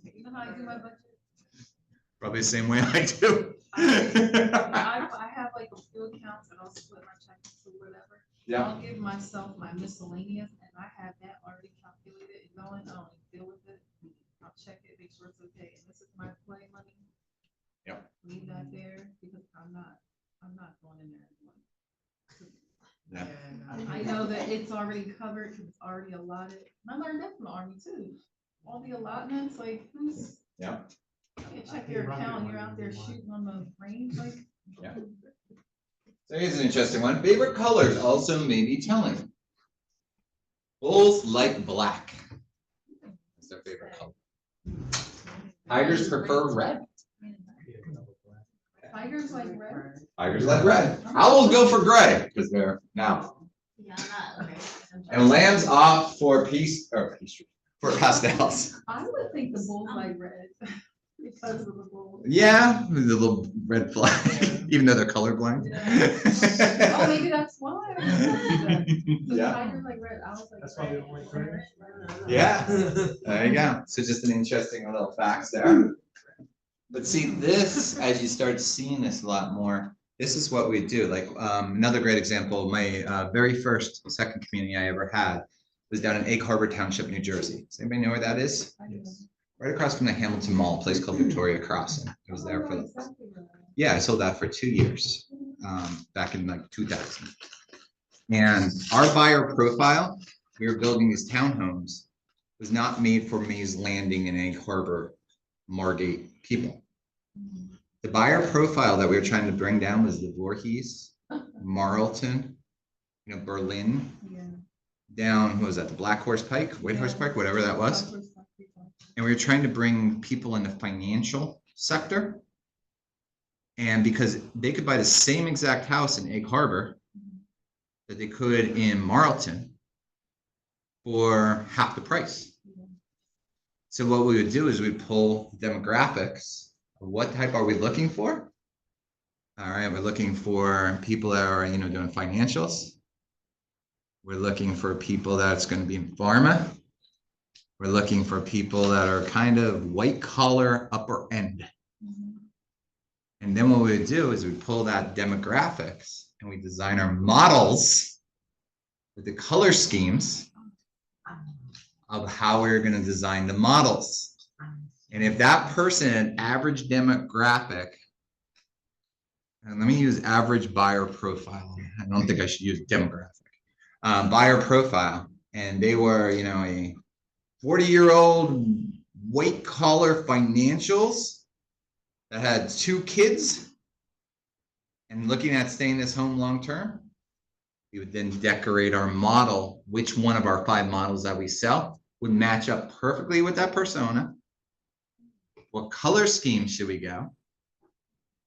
Speaker 9: You know how I do my budget?
Speaker 1: Probably the same way I do.
Speaker 9: I have like a few accounts and I'll split my checkbooks or whatever.
Speaker 1: Yeah.
Speaker 9: I'll give myself my miscellaneous and I have that already calculated and going, I don't deal with it. I'll check it, make sure it's okay. And this is my play money.
Speaker 1: Yep.
Speaker 9: Leave that there because I'm not going in there.
Speaker 1: Yeah.
Speaker 9: I know that it's already covered, 'cause it's already allotted. And I learned that from the Army too. All the allotments, like who's.
Speaker 1: Yeah.
Speaker 9: You check your account, you're out there shooting on the range, like.
Speaker 1: Yeah. So here's an interesting one. Favorite colors also may be telling. Bulls like black. That's their favorite color. Tigers prefer red.
Speaker 9: Tigers like red.
Speaker 1: Tigers like red. Owls go for gray because they're now.
Speaker 5: Yeah, I'm not, okay.
Speaker 1: And lambs opt for for pastels.
Speaker 9: I would think the bulls like red because of the bulls.
Speaker 1: Yeah, the little red flag, even though they're colorblind.
Speaker 9: Oh, maybe that's why. The
Speaker 1: Yeah.
Speaker 9: tigers like red, owls like
Speaker 2: That's why they
Speaker 9: red.
Speaker 2: don't like red.
Speaker 1: Yeah, there you go. So just an interesting little facts there. But see this, as you start seeing this a lot more, this is what we do. Like another great example, my very first second community I ever had was down in Egg Harbor Township, New Jersey. Does anybody know where that is? Right across from the Hamilton Mall, a place called Victoria Crossing. I was there for, yeah, I sold that for 2 years, back in like 2000. And our buyer profile, we were building these townhomes, was not made for Mays Landing and Egg Harbor, Margate people. The buyer profile that we were trying to bring down was the Voorhees, Marlton, Berlin, down, what was that, the Black Horse Pike, White Horse Pike, whatever that was. And we were trying to bring people in the financial sector. And because they could buy the same exact house in Egg Harbor that they could in Marlton for half the price. So what we would do is we'd pull demographics. What type are we looking for? All right, we're looking for people that are, doing financials. We're looking for people that's going to be in pharma. We're looking for people that are kind of white collar, upper end. And then what we would do is we pull that demographics and we design our models with the color schemes of how we're going to design the models. And if that person, an average demographic, and let me use average buyer profile. I don't think I should use demographic. Buyer profile, and they were, a 40-year-old white collar financials that had 2 kids and looking at staying this home long term, we would then decorate our model, which one of our 5 models that we sell would match up perfectly with that persona. What color scheme should we go?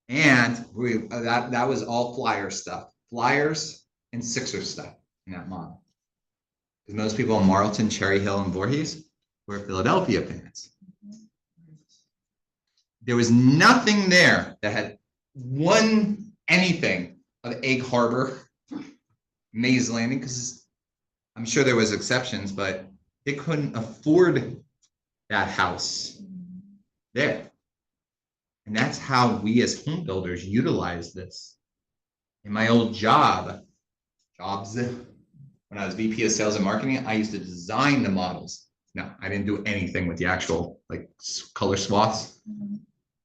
Speaker 1: And that was all flyer stuff, flyers and Sixer stuff in that model. Because most people in Marlton, Cherry Hill, and Voorhees were Philadelphia fans. There was nothing there that had anything of Egg Harbor, Mays Landing, because I'm sure there was exceptions, but they couldn't afford that house there. And that's how we as home builders utilize this. In my old jobs, when I was VP of sales and marketing, I used to design the models. No, I didn't do anything with the actual color swaths.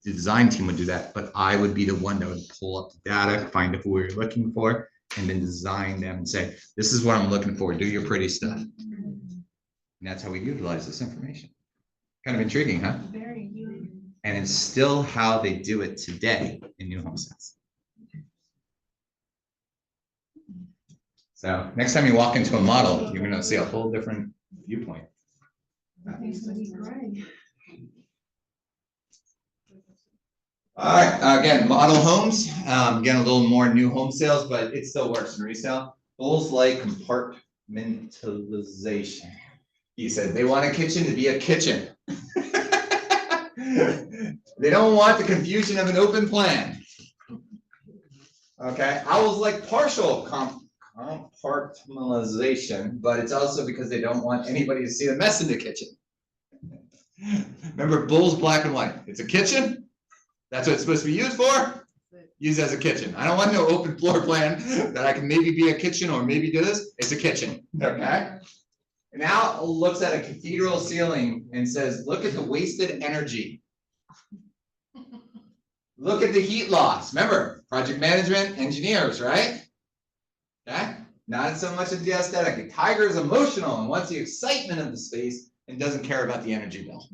Speaker 1: The design team would do that, but I would be the one that would pull up the data, find out who we were looking for, and then design them and say, this is what I'm looking for, do your pretty stuff. And that's how we utilize this information. Kind of intriguing, huh?
Speaker 9: Very
Speaker 1: And it's still how they do it today in new home sales. So next time you walk into a model, you're gonna see a whole different viewpoint.
Speaker 3: Everything's gonna be gray.
Speaker 1: All right, again, model homes, again, a little more new home sales, but it still works in resale. Bulls like compartmentalization. He said they want a kitchen to be a kitchen. They don't want the confusion of an open plan. Okay, owls like partial compartmentalization, but it's also because they don't want anybody to see the mess in the kitchen. Remember, bulls black and white. It's a kitchen. That's what it's supposed to be used for. Used as a kitchen. I don't want no open floor plan that I can maybe be a kitchen or maybe do this. It's a kitchen. Okay. And now looks at a cathedral ceiling and says, look at the wasted energy. Look at the heat loss. Remember, project management, engineers, right? Okay. Not so much of the aesthetic. A tiger is emotional and wants the excitement of the space and doesn't care about the energy bill.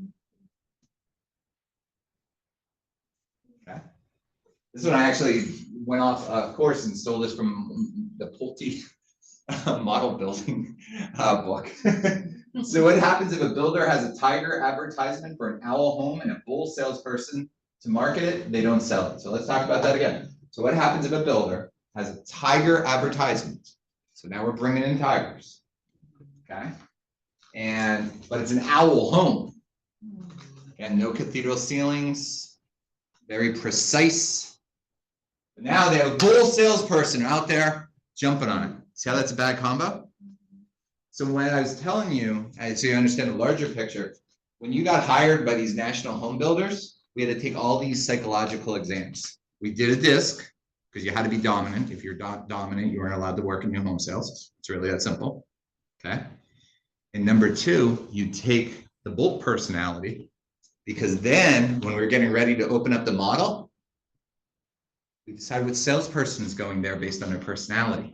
Speaker 1: Okay. This one I actually went off a course and stole this from the Pulte model building book. So what happens if a builder has a tiger advertisement for an owl home and a bull salesperson to market it? They don't sell it. So let's talk about that again. So what happens if a builder has a tiger advertisement? So now we're bringing in tigers, okay? But it's an owl home. And no cathedral ceilings, very precise. But now they have a bull salesperson out there jumping on it. See how that's a bad combo? So when I was telling you, so you understand the larger picture, when you got hired by these national home builders, we had to take all these psychological exams. We did a disc because you had to be dominant. If you're dominant, you weren't allowed to work in new home sales. It's really that simple. Okay. And number two, you take the bolt personality, because then when we're getting ready to open up the model, we decide what salesperson is going there based on their personality.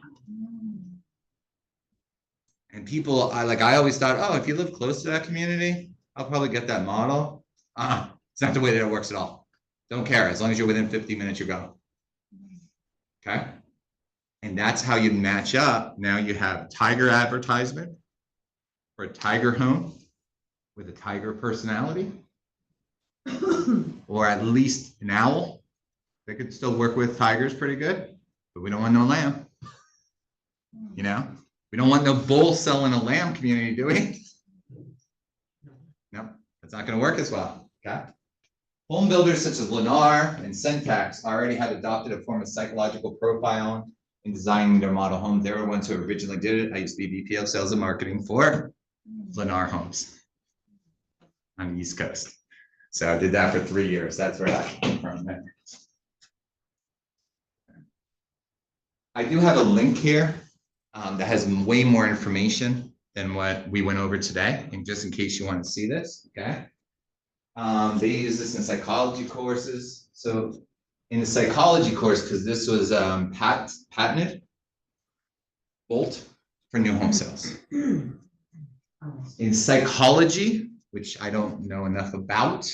Speaker 1: And people, I always thought, oh, if you live close to that community, I'll probably get that model. It's not the way that it works at all. Don't care. As long as you're within 50 minutes, you're going. Okay. And that's how you match up. Now you have tiger advertisement for a tiger home with a tiger personality, or at least an owl. They could still work with tigers pretty good, but we don't want no lamb. You know, we don't want no bull selling a lamb community, do we? No, that's not going to work as well. Okay. Home builders such as Lennar and Centex already had adopted a form of psychological profiling in designing their model homes. They were the ones who originally did it. I used to be VP of sales and marketing for Lennar Homes on the East Coast. So I did that for 3 years. That's where that came from. I do have a link here that has way more information than what we went over today, and just in case you want to see this, okay? They use this in psychology courses. So in the psychology course, because this was patented, Bolt for new home sales. In psychology, which I don't know enough about,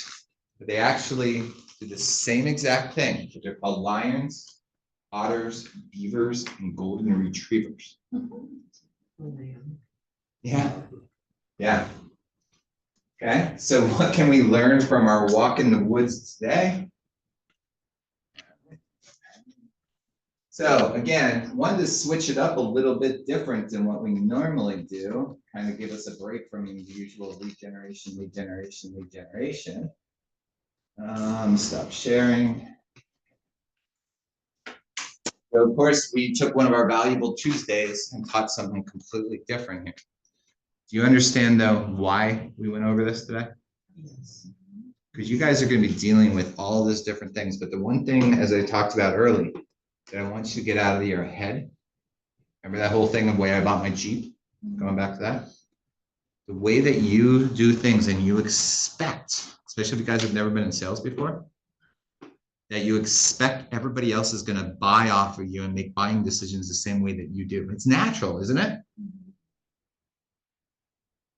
Speaker 1: but they actually do the same exact thing, but they're called lions, otters, beavers, and golden retrievers. Yeah, yeah. Okay, so what can we learn from our walk in the woods today? So again, wanted to switch it up a little bit different than what we normally do, kind of give us a break from the usual lead generation. Stop sharing. So of course, we took one of our valuable Tuesdays and taught something completely different here. Do you understand though why we went over this today? Yes. Because you guys are going to be dealing with all these different things, but the one thing, as I talked about early, that I want you to get out of your head. Remember that whole thing of the way I bought my Jeep? Going back to that. The way that you do things and you expect, especially if you guys have never been in sales before, that you expect everybody else is going to buy off of you and make buying decisions the same way that you do. It's natural, isn't it?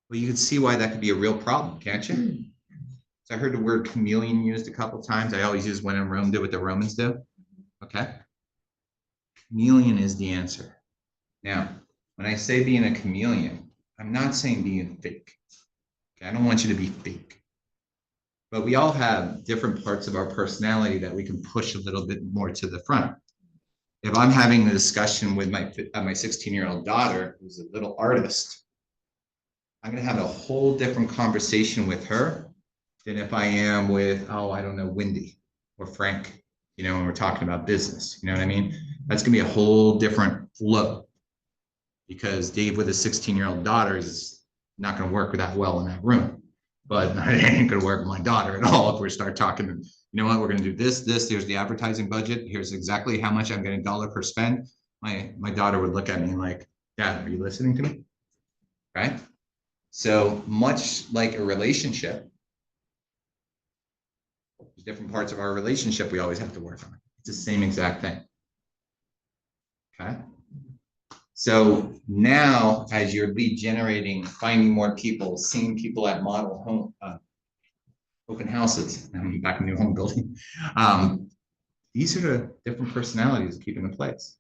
Speaker 1: Well, you can see why that could be a real problem, can't you? So I heard the word chameleon used a couple times. I always use when in Rome, do what the Romans do. Okay. Chameleon is the answer. Now, when I say being a chameleon, I'm not saying being fake. Okay, I don't want you to be fake. But we all have different parts of our personality that we can push a little bit more to the front. If I'm having a discussion with my 16-year-old daughter, who's a little artist, I'm going to have a whole different conversation with her than if I am with, oh, I don't know, Wendy or Frank, you know, when we're talking about business, you know what I mean? That's going to be a whole different flow, because Dave with a 16-year-old daughter is not going to work that well in that room. But it ain't going to work with my daughter at all if we start talking, you know what, we're going to do this, here's the advertising budget, here's exactly how much I'm getting dollar per spend. My daughter would look at me like, Dad, are you listening to me? Right? So much like a relationship, there's different parts of our relationship we always have to work on. It's the same exact thing. Okay. So now, as you're lead generating, finding more people, seeing people at model home, open houses, I'm back in new home building. These are the different personalities to keep in place.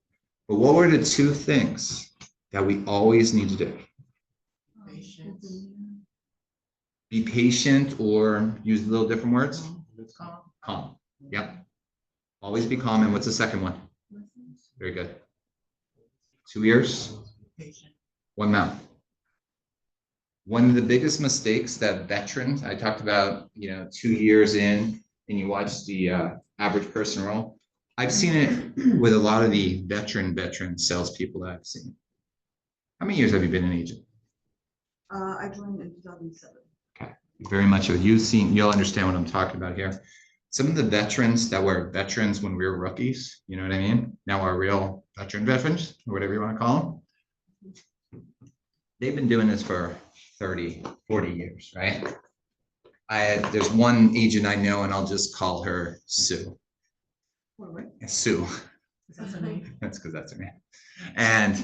Speaker 1: But what were the two things that we always need to do?
Speaker 8: Patience.
Speaker 1: Be patient, or use a little different words?
Speaker 8: Calm.
Speaker 1: Calm. Yep. Always be calm. And what's the second one? Very good. 2 ears,
Speaker 8: Patient.
Speaker 1: one mouth. One of the biggest mistakes that veterans, I talked about, 2 years in, and you watch the average person roll. I've seen it with a lot of the veteran salespeople that I've seen. How many years have you been an agent?
Speaker 4: I joined in 2007.
Speaker 1: Okay, very much. You'll understand what I'm talking about here. Some of the veterans that were veterans when we were rookies, you know what I mean? Now are real veterans, or whatever you want to call them. They've been doing this for 30, 40 years, right? There's one agent I know, and I'll just call her Sue. Sue.
Speaker 8: That's her name.
Speaker 1: That's because that's her name. And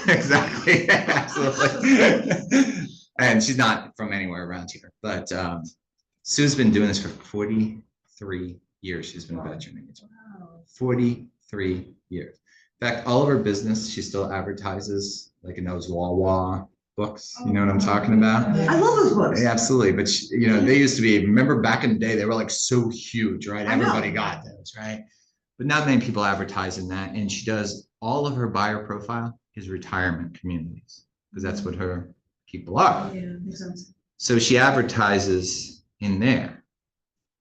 Speaker 1: exactly, absolutely. And she's not from anywhere around here, but Sue's been doing this for 43 years. She's been a veteran agent. 43 years. In fact, all of her business, she still advertises like in those Wawa books. You know what I'm talking about?
Speaker 4: I love those books.
Speaker 1: Yeah, absolutely. But they used to be, remember back in the day, they were like so huge, right?
Speaker 4: I know.
Speaker 1: Everybody got those, right? But not many people advertise in that. And she does all of her buyer profile is retirement communities, because that's what her people are.
Speaker 4: Yeah, makes sense.
Speaker 1: So she advertises in there.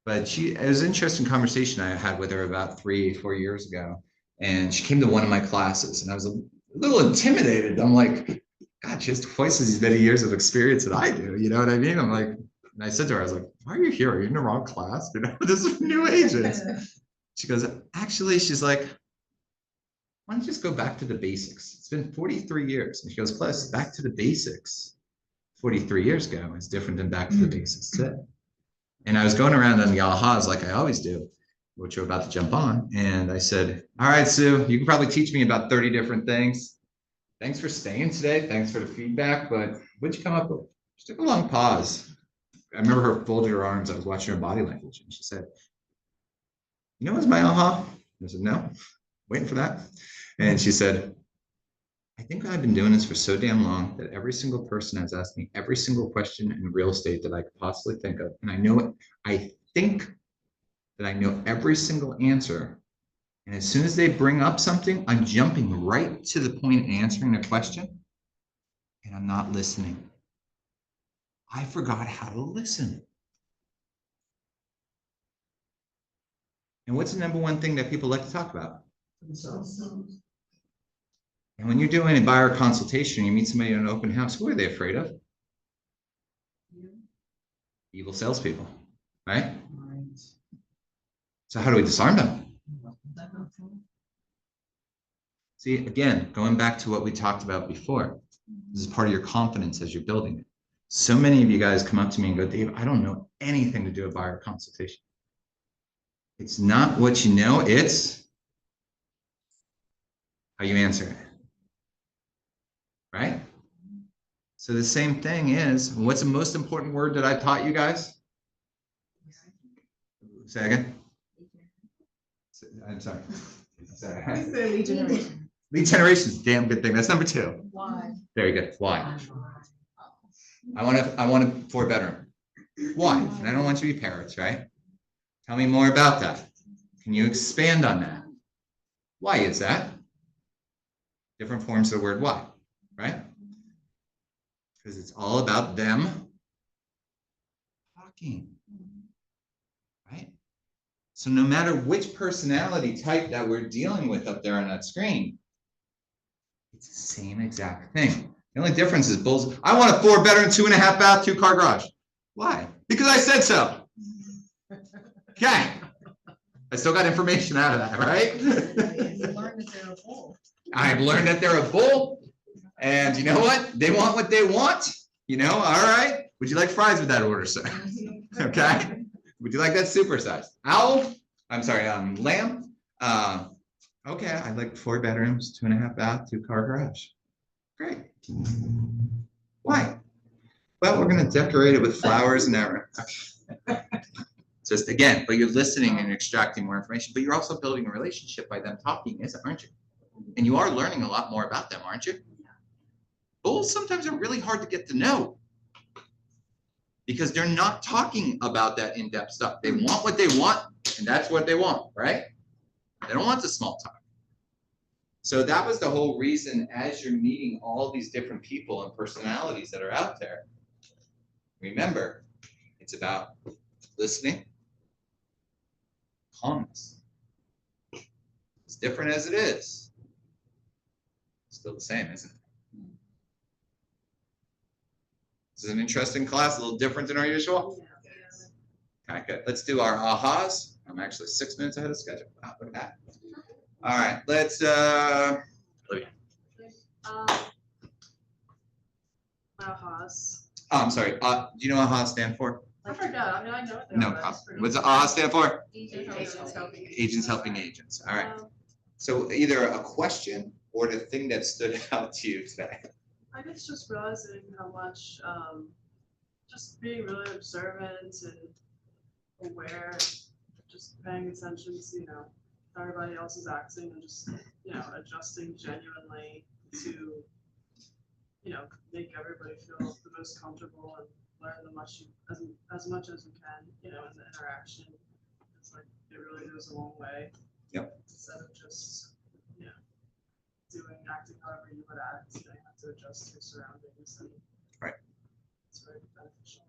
Speaker 1: But it was an interesting conversation I had with her about 3-4 years ago. And she came to one of my classes, and I was a little intimidated. I'm like, God, she has twice as many years of experience that I do. You know what I mean? I'm like, and I said to her, I was like, why are you here? Are you in the wrong class? This is new agents. She goes, actually, she's like, why don't you just go back to the basics? It's been 43 years. And she goes, plus back to the basics 43 years ago is different than back to the basics today. And I was going around on the ahas like I always do, which we're about to jump on. And I said, all right, Sue, you can probably teach me about 30 different things. Thanks for staying today. Thanks for the feedback. But what'd you come up with? She took a long pause. I remember her folded her arms. I was watching her body language. And she said, you know what's my aha? I said, no, waiting for that. And she said, I think I've been doing this for so damn long that every single person has asked me every single question in real estate that I could possibly think of. And I know it. I think that I know every single answer. And as soon as they bring up something, I'm jumping right to the point and answering the question. And I'm not listening. I forgot how to listen. And what's the number one thing that people like to talk about? And when you're doing a buyer consultation, you meet somebody in an open house, who are they afraid of? Evil salespeople, right? So how do we disarm them? See, again, going back to what we talked about before, this is part of your confidence as you're building it. So many of you guys come up to me and go, Dave, I don't know anything to do a buyer consultation. It's not what you know, it's how you answer it. Right? So the same thing is, what's the most important word that I taught you guys? Say again? I'm sorry. Sorry.
Speaker 4: Lead generation.
Speaker 1: Lead generation is a damn good thing. That's number 2.
Speaker 8: Why?
Speaker 1: Very good. Why? I want a 4-bedroom. Why? And I don't want you to be parrots, right? Tell me more about that. Can you expand on that? Why is that? Different forms of the word why, right? Because it's all about them talking, right? So no matter which personality type that we're dealing with up there on that screen, it's the same exact thing. The only difference is bulls. I want a 4-bedroom, 2.5 bath, 2-car garage. Why? Because I said so. Okay. I still got information out of that, right? I've learned that they're a bull. And you know what? They want what they want. You know, all right. Would you like fries with that order, sir? Okay. Would you like that supersized? Owl? I'm sorry, lamb? Okay, I'd like 4 bedrooms, 2.5 bath, 2-car garage. Great. Why? Well, we're gonna decorate it with flowers and everything. Just again, but you're listening and extracting more information, but you're also building a relationship by them talking, aren't you? And you are learning a lot more about them, aren't you? Bulls sometimes are really hard to get to know because they're not talking about that in-depth stuff. They want what they want, and that's what they want, right? They don't want the small talk. So that was the whole reason as you're meeting all these different people and personalities that are out there, remember, it's about listening, calmness. As different as it is, still the same, isn't it? This is an interesting class, a little different than our usual. Okay, good. Let's do our ahas. I'm actually 6 minutes ahead of schedule. Wow, look at that. All right, let's Olivia.
Speaker 6: Ahas.
Speaker 1: Oh, I'm sorry. Do you know what AHA stand for?
Speaker 6: I forgot. I mean, I know what they
Speaker 1: No
Speaker 6: are, but I
Speaker 1: problem.
Speaker 6: just forgot.
Speaker 1: What's AHA stand for?
Speaker 6: Agents helping.
Speaker 1: Agents helping agents. All right. So either a question or the thing that stood out to you today.
Speaker 6: I guess just realizing how much, just being really observant and aware, just paying attention to, you know, how everybody else is acting and just, you know, adjusting genuinely to, you know, make everybody feel the most comfortable and learn as much as we can, you know, in the interaction. It's like, it really goes a long way.
Speaker 1: Yep.
Speaker 6: Instead of just, you know, acting however you would act, you know, you have to adjust to your surroundings and.
Speaker 1: Right.
Speaker 6: It's very beneficial.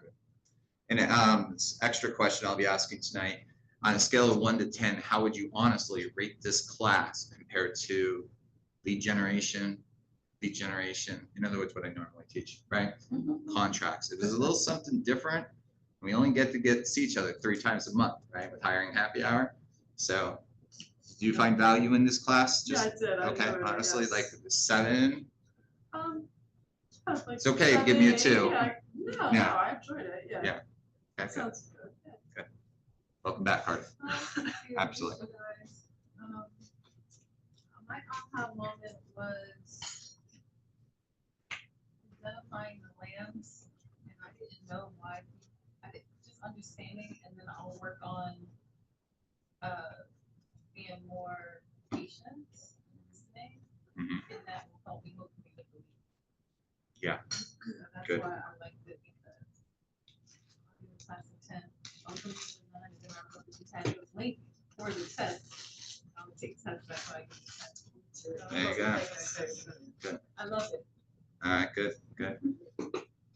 Speaker 1: And this extra question I'll be asking tonight, on a scale of 1 to 10, how would you honestly rate this class compared to lead generation, in other words, what I normally teach, right? Contracts. It is a little something different. We only get to see each other 3 times a month, right? With hiring happy hour. So do you find value in this class?
Speaker 6: Yeah, I did. I
Speaker 1: Okay,
Speaker 6: enjoyed it,
Speaker 1: honestly,
Speaker 6: yes.
Speaker 1: like 7.
Speaker 6: Yeah, like
Speaker 1: It's okay, give me a
Speaker 6: 7,
Speaker 1: 2.
Speaker 6: Yeah, no,
Speaker 1: Yeah.
Speaker 6: I enjoyed it, yeah.
Speaker 1: Yeah. Okay, good.
Speaker 6: Sounds good, yeah.
Speaker 1: Welcome back, Carter. Absolutely.
Speaker 9: My aha moment was identifying the lambs, and I didn't know why. Just understanding, and then I'll work on being more patient, and listening, and that will help me hopefully with the lead.
Speaker 1: Yeah.
Speaker 9: That's
Speaker 1: Good.
Speaker 9: why I liked it, because in the class of 10, I'll go to the 9, and then I'll go to the 10. It was late for the test. I'll take tests, that's why I get the test.
Speaker 1: There you go. Good.
Speaker 9: I love it.
Speaker 1: All right, good.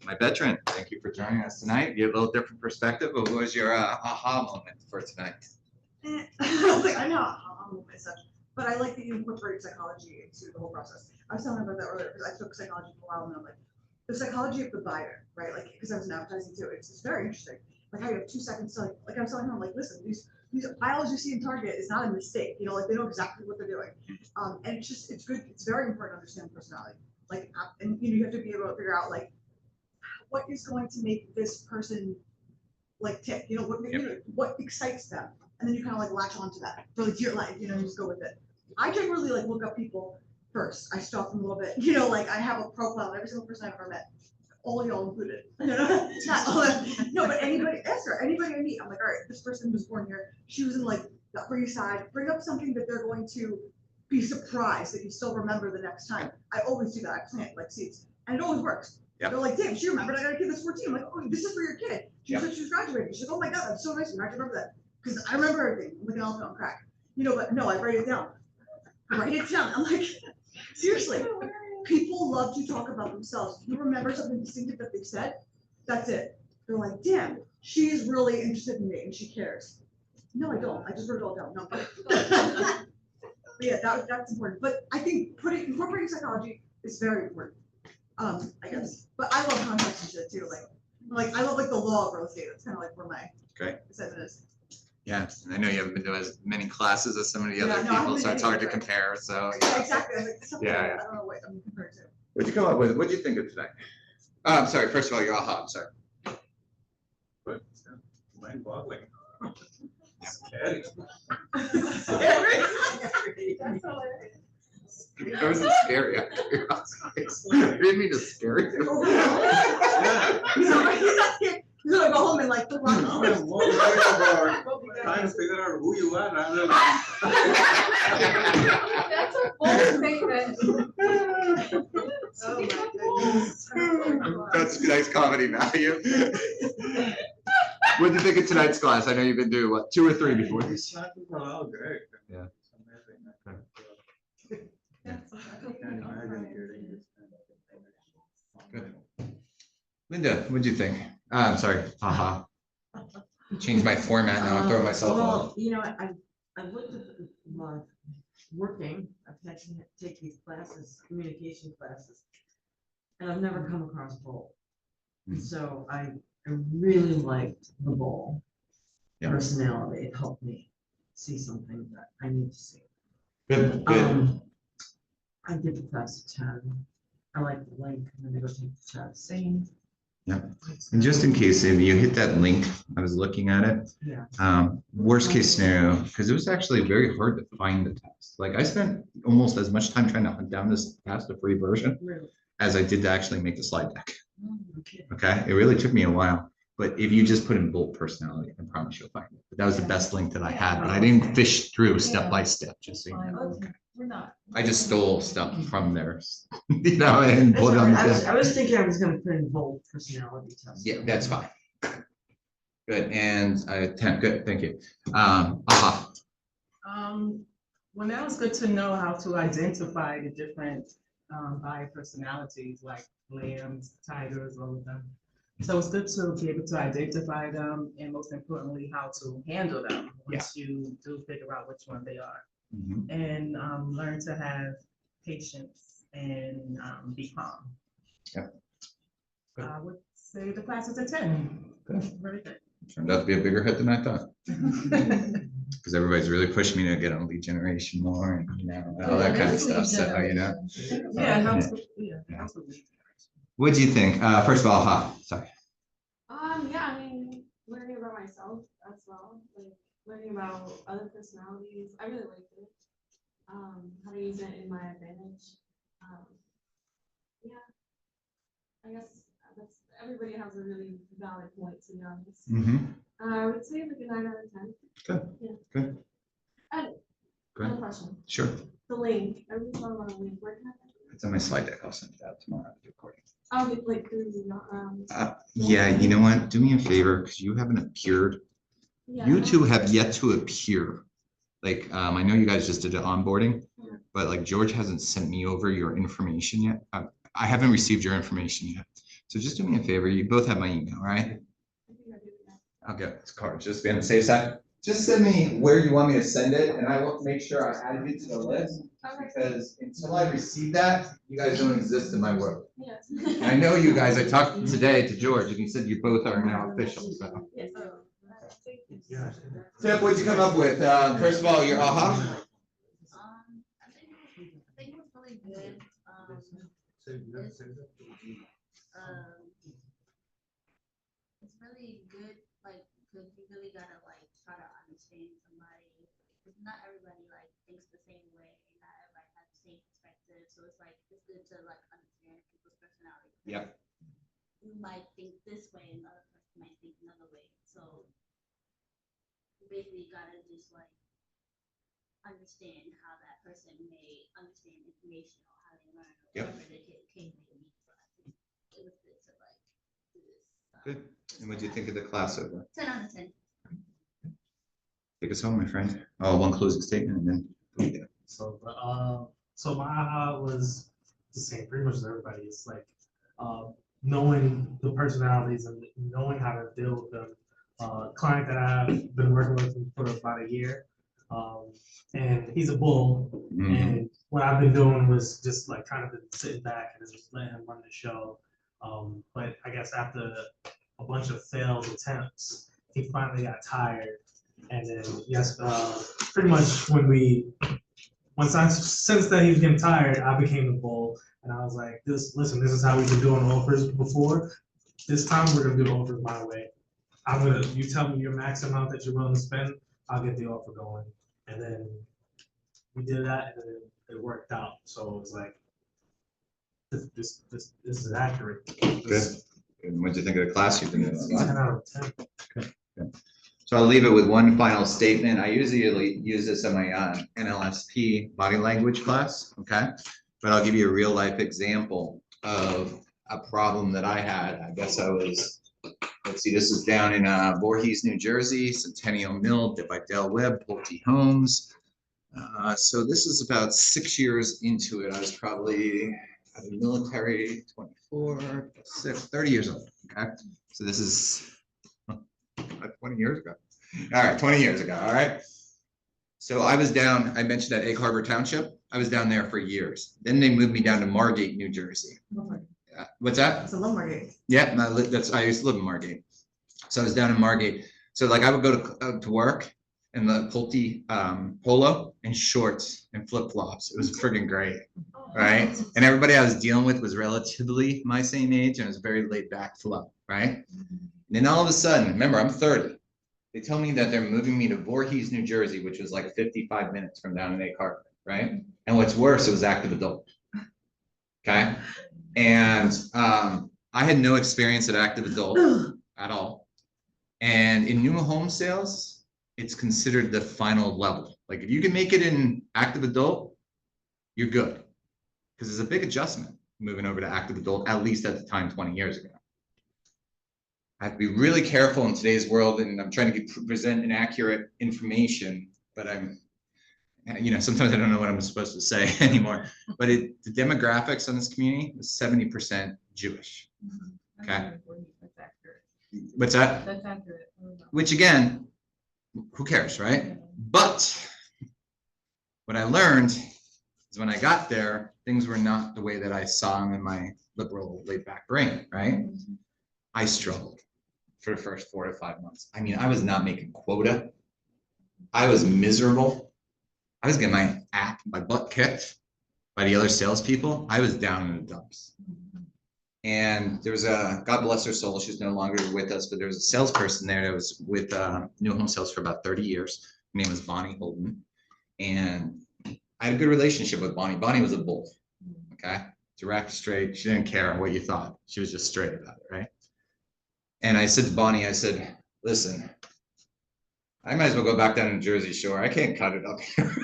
Speaker 1: My veteran, thank you for joining us tonight. You have a little different perspective. What was your aha moment for tonight?
Speaker 4: I was like, I know I'm and such, but I like that you incorporate psychology into the whole process. I was telling about that earlier because I took psychology for a while, and I'm like, the psychology of the buyer, right? Like, because I was in advertising too. It's very interesting. Like how you have 2 seconds to like I was telling him, like, listen, these aisles you see in Target is not a mistake. You know, like they know exactly what they're doing. And it's good. It's very important to understand personality. Like, and you have to be able to figure out like what is going to make this person like tick. You know, what excites them, and then you kind of like latch onto that for like your life. You know, you just go with it. I generally like look up people first. I stalk them a little bit. You know, like I have a profile of every single person I've ever met. All y'all included. Not all that. No, but anybody, Esther, anybody I meet, I'm like, all right, this person was born here, she was in like the Upper East Side, bring up something that they're going to be surprised that you still remember the next time. I always do that, I plant like seeds, and it always works.
Speaker 1: Yep.
Speaker 4: They're like, damn, she remembered, I got a kid that's 14, I'm like, oh, this is for your kid. She
Speaker 1: Yep.
Speaker 4: said she was graduating, she's like, oh my God, that's so nice, you have to remember that. Because I remember everything, I'm like an elephant on crack. You know, but no, I write it down. Write it down, I'm like, seriously, people love to talk about themselves. If you remember something distinctive that they've said, that's it. They're like, damn, she's really interested in me and she cares. No, I don't. I just wrote it all down. No, but yeah, that's important. But I think incorporating psychology is very important. I guess. But I love context and shit too. Like I love like the law of real estate. That's kind of like where my assessment is.
Speaker 1: Yeah, and I know you haven't been to as many classes as some of the
Speaker 4: Yeah,
Speaker 1: other
Speaker 4: no, I haven't
Speaker 1: people,
Speaker 4: been
Speaker 1: so
Speaker 4: to
Speaker 1: it's
Speaker 4: any,
Speaker 1: hard to
Speaker 4: right.
Speaker 1: compare, so.
Speaker 4: Yeah, exactly. I'm like, something
Speaker 1: Yeah,
Speaker 4: like,
Speaker 1: yeah.
Speaker 4: I don't know what I'm compared to.
Speaker 1: What'd you come up with? What'd you think of today? I'm sorry, first of all, you're aha, I'm sorry.
Speaker 7: But mind boggling. Scary.
Speaker 8: That's hilarious.
Speaker 1: That wasn't scary. You didn't mean to scare you.
Speaker 4: He's not scared. He's gonna go home and like the
Speaker 7: I'm more worried about
Speaker 8: What we got?
Speaker 7: trying to figure out who you are rather than.
Speaker 9: That's a bold statement.
Speaker 8: Oh my goodness.
Speaker 1: That's nice comedy value. What did you think of tonight's class? I know you've been doing, what, 2 or 3 before?
Speaker 7: These classes are all great.
Speaker 1: Yeah.
Speaker 7: It's amazing. I can't imagine hearing this kind of thing.
Speaker 1: Good. Linda, what'd you think? I'm sorry, aha. Changed my format now, I'm throwing myself off.
Speaker 3: Well, you know, I've looked at, working, I've had to take these classes, communication classes, and I've never come across Bowl. And so I really liked the Bowl
Speaker 1: Yeah.
Speaker 3: personality. It helped me see something that I need to see.
Speaker 1: Good, good.
Speaker 3: I did the class at 10. I like the link, and then I go take the test. Same.
Speaker 1: Yeah. And just in case, if you hit that link, I was looking at it.
Speaker 3: Yeah.
Speaker 1: Worst case scenario, because it was actually very hard to find the test. Like I spent almost as much time trying to hunt down this test, the free version,
Speaker 3: Really.
Speaker 1: as I did to actually make the slide deck.
Speaker 3: Okay.
Speaker 1: Okay, it really took me a while, but if you just put in Bolt personality, I promise you'll find it. But that was the best link that I had, but I didn't fish through step by step, just so you know.
Speaker 3: Okay.
Speaker 9: We're not.
Speaker 1: I just stole stuff from theirs, you know, and
Speaker 3: That's
Speaker 1: put it
Speaker 3: all
Speaker 1: on the
Speaker 3: right.
Speaker 1: test.
Speaker 3: I was thinking I was gonna put in Bold personality test.
Speaker 1: Yeah, that's fine. Good, and 10, good, thank you. Aha,
Speaker 8: Well, now it's good to know how to identify the different buyer personalities like lambs, tigers, all of them. So it's good to be able to identify them and most importantly, how to handle them once you do figure out which one they are.
Speaker 1: Mhm.
Speaker 8: And learn to have patience and be calm.
Speaker 1: Yep. Good.
Speaker 8: I would say the class is a 10.
Speaker 1: Good.
Speaker 8: Very good.
Speaker 1: Turned out to be a bigger hit than I thought. Because everybody's really pushing me to get on lead generation more and, you know, all that kind of stuff, so, you know.
Speaker 8: Yeah, it helps with, yeah, it helps with lead generation.
Speaker 1: What do you think? First of all, aha, sorry.
Speaker 10: Yeah, I mean, learning about myself as well, like learning about other personalities. I really liked it. How to use it in my advantage. Yeah, I guess that's, everybody has a really valid point, to be honest.
Speaker 1: Mm-hmm.
Speaker 10: I would say like a 9 out of 10.
Speaker 1: Good,
Speaker 10: Yeah.
Speaker 1: good.
Speaker 10: And
Speaker 1: Good.
Speaker 10: another question.
Speaker 1: Sure.
Speaker 10: The link. I really thought about a link. Where can I find it?
Speaker 1: It's on my slide deck. I'll send it out tomorrow after the recording.
Speaker 10: Oh, like through
Speaker 1: Yeah, you know what? Do me a favor, because you haven't appeared.
Speaker 10: yeah.
Speaker 1: You two have yet to appear. Like, I know you guys just did the onboarding, but like George hasn't sent me over your information yet. I haven't received your information yet. So just do me a favor. You both have my email, right?
Speaker 10: I think I do that.
Speaker 1: I'll get this card. Just be on the safe side. Just send me where you want me to send it, and I will make sure I add it to the list.
Speaker 10: Okay.
Speaker 1: Because until I receive that, you guys don't exist in my world.
Speaker 10: Yes.
Speaker 1: And I know you guys. I talked today to George, and he said you both are now official. So,
Speaker 10: Yes.
Speaker 1: Tip, what'd you come up with? First of all, your aha.
Speaker 5: I think it was really good. It's really good, like, because you really gotta like try to understand somebody. Because not everybody like thinks the same way, and not everybody has the same perspective. So it's like it's good to like understand people's personality.
Speaker 1: Yep.
Speaker 5: You might think this way, another person might think another way. So basically gotta just like understand how that person may understand information or how they learn or
Speaker 1: Yep.
Speaker 5: whatever the case may be. So I think it was good to like do this.
Speaker 1: Good. And what do you think of the class over?
Speaker 5: 10 out of 10.
Speaker 1: Take us home, my friend. Oh, one closing statement and then.
Speaker 2: So, so my aha was the same, pretty much as everybody. It's like, knowing the personalities and knowing how to deal with them. Client that I've been working with for about a year, and he's a bull.
Speaker 1: Mhm.
Speaker 2: And what I've been doing was just like kind of been sitting back and just letting him run the show. But I guess after a bunch of failed attempts, he finally got tired. And then, yes, pretty much once I sensed that he was getting tired, I became the bull. And I was like, listen, this is how we've been doing offers before. This time we're gonna do offers my way. You tell me your max amount that you're willing to spend, I'll get the offer going. And then we did that and then it worked out. So it was like, this is accurate.
Speaker 1: Good. And what do you think of the class you've been in?
Speaker 2: 10 out of 10.
Speaker 1: So I'll leave it with one final statement. I usually use this in my NLSP body language class, okay? But I'll give you a real life example of a problem that I had. I guess I was, let's see, this is down in Voorhees, New Jersey, Centennial Mill, by Del Webb, Pulte Homes. So this is about 6 years into it. I was probably out of the military, 24, 30 years old, okay? So this is 20 years ago. All right, 20 years ago, all right? So I was down, I mentioned at Egg Harbor Township. I was down there for years. Then they moved me down to Margate, New Jersey. What's that?
Speaker 4: It's a love Margate.
Speaker 1: Yeah, I used to live in Margate. So I was down in Margate. So like I would go to work in the Pulte polo and shorts and flip flops. It was friggin' great, right? And everybody I was dealing with was relatively my same age and it was very laid back flow, right? And then all of a sudden, remember I'm 30. They tell me that they're moving me to Voorhees, New Jersey, which was like 55 minutes from down in Egg Harbor, right? And what's worse, it was active adult. Okay. And I had no experience at active adult at all. And in new home sales, it's considered the final level. Like if you can make it in active adult, you're good. Because it's a big adjustment moving over to active adult, at least at the time 20 years ago. I have to be really careful in today's world, and I'm trying to present inaccurate information, but sometimes I don't know what I'm supposed to say anymore. But the demographics on this community is 70% Jewish. Okay.
Speaker 9: That's accurate.
Speaker 1: What's that?
Speaker 9: That's accurate.
Speaker 1: Which again, who cares, right? But what I learned is when I got there, things were not the way that I saw them in my liberal laid back brain, right? I struggled for the first 4 to 5 months. I mean, I was not making quota. I was miserable. I was getting my butt kicked by the other salespeople. I was down in the dumps. And there was God bless her soul, she's no longer with us, but there was a salesperson there that was with New Home Sales for about 30 years. Her name was Bonnie Holden. And I had a good relationship with Bonnie. Bonnie was a bull, okay? Direct, straight. She didn't care what you thought. She was just straight about it, right? And I said to Bonnie, I said, listen, I might as well go back down to Jersey Shore. I can't cut it up here.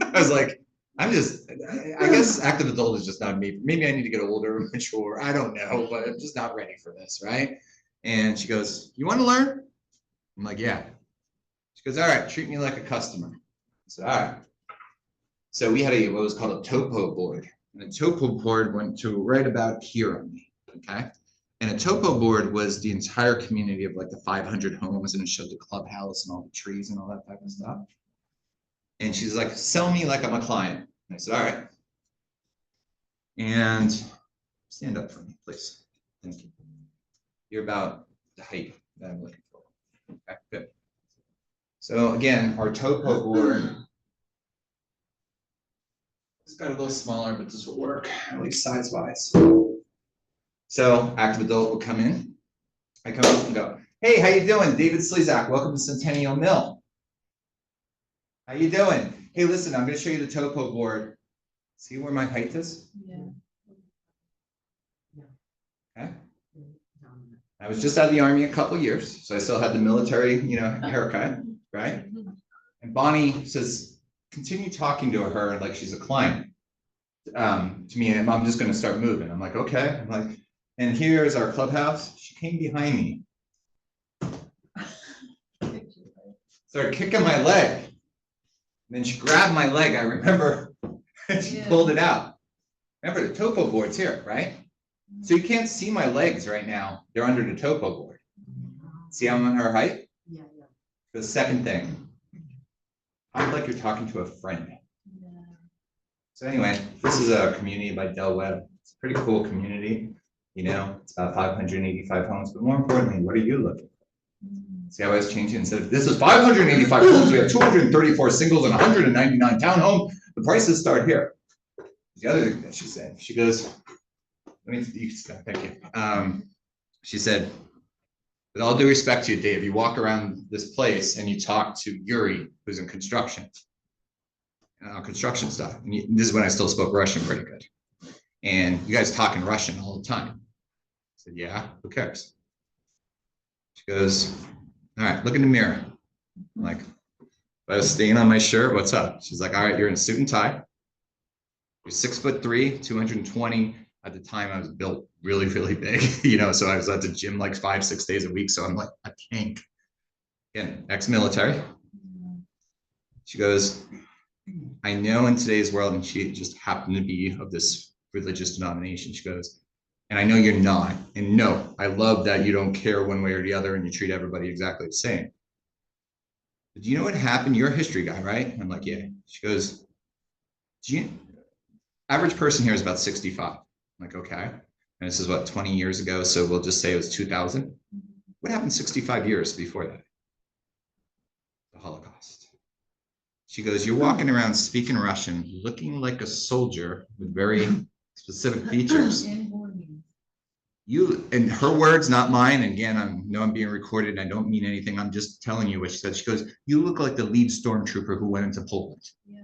Speaker 1: I was like, I guess active adult is just not me. Maybe I need to get older, mature. I don't know, but I'm just not ready for this, right? And she goes, you want to learn? I'm like, yeah. She goes, all right, treat me like a customer. I said, all right. So we had what was called a topo board. And the topo board went to right about here on me, okay? And a topo board was the entire community of like the 500 homes, and it showed the clubhouse and all the trees and all that type of stuff. And she's like, sell me like I'm a client. And I said, all right. And stand up for me, please. Thank you. You're about the height that I'm looking for. Okay, good. So again, our topo board, it's got a little smaller, but this will work, at least size-wise. So active adult will come in. I come up and go, hey, how you doing? David Slezak, welcome to Centennial Mill. How you doing? Hey, listen, I'm going to show you the topo board. See where my height is?
Speaker 3: Yeah.
Speaker 1: Okay. I was just out of the Army a couple years, so I still had the military, haircut, right? And Bonnie says, continue talking to her like she's a client. To me, and I'm just gonna start moving. I'm like, okay. I'm like, and here's our clubhouse. She came behind me. Started kicking my leg. And then she grabbed my leg, I remember, and she pulled it out. Remember the topo board's here, right? So you can't see my legs right now. They're under the topo board. See I'm on her height?
Speaker 3: Yeah.
Speaker 1: The second thing, I'm like you're talking to a friend. So anyway, this is a community by Del Webb. It's a pretty cool community. You know, it's about 585 homes, but more importantly, what are you looking for? See how I was changing instead of this is 585 homes, we have 234 singles and 199 townhomes. The prices start here. The other thing that she said, she goes, let me, you can stop, thank you. She said, with all due respect to you, Dave, you walk around this place and you talk to Yuri, who's in construction stuff. And this is when I still spoke Russian pretty good. And you guys talk in Russian all the time. I said, yeah, who cares? She goes, all right, look in the mirror. I'm like, if I was staying on my shirt, what's up? She's like, all right, you're in a suit and tie. You're 6'3", 220. At the time, I was built really, really big, you know, so I was at the gym like 5-6 days a week. So I'm like a tank. Again, ex-military. She goes, I know in today's world, and she just happened to be of this religious denomination. She goes, and I know you're not. And no, I love that you don't care one way or the other and you treat everybody exactly the same. But do you know what happened? You're a history guy, right? I'm like, yeah. She goes, average person here is about 65. I'm like, okay. And this is what, 20 years ago. So we'll just say it was 2000. What happened 65 years before that? The Holocaust. She goes, you're walking around speaking Russian, looking like a soldier with very specific features. You, and her words, not mine. And again, I know I'm being recorded. And I don't mean anything. I'm just telling you what she said. She goes, you look like the lead stormtrooper who went into Poland. Yeah.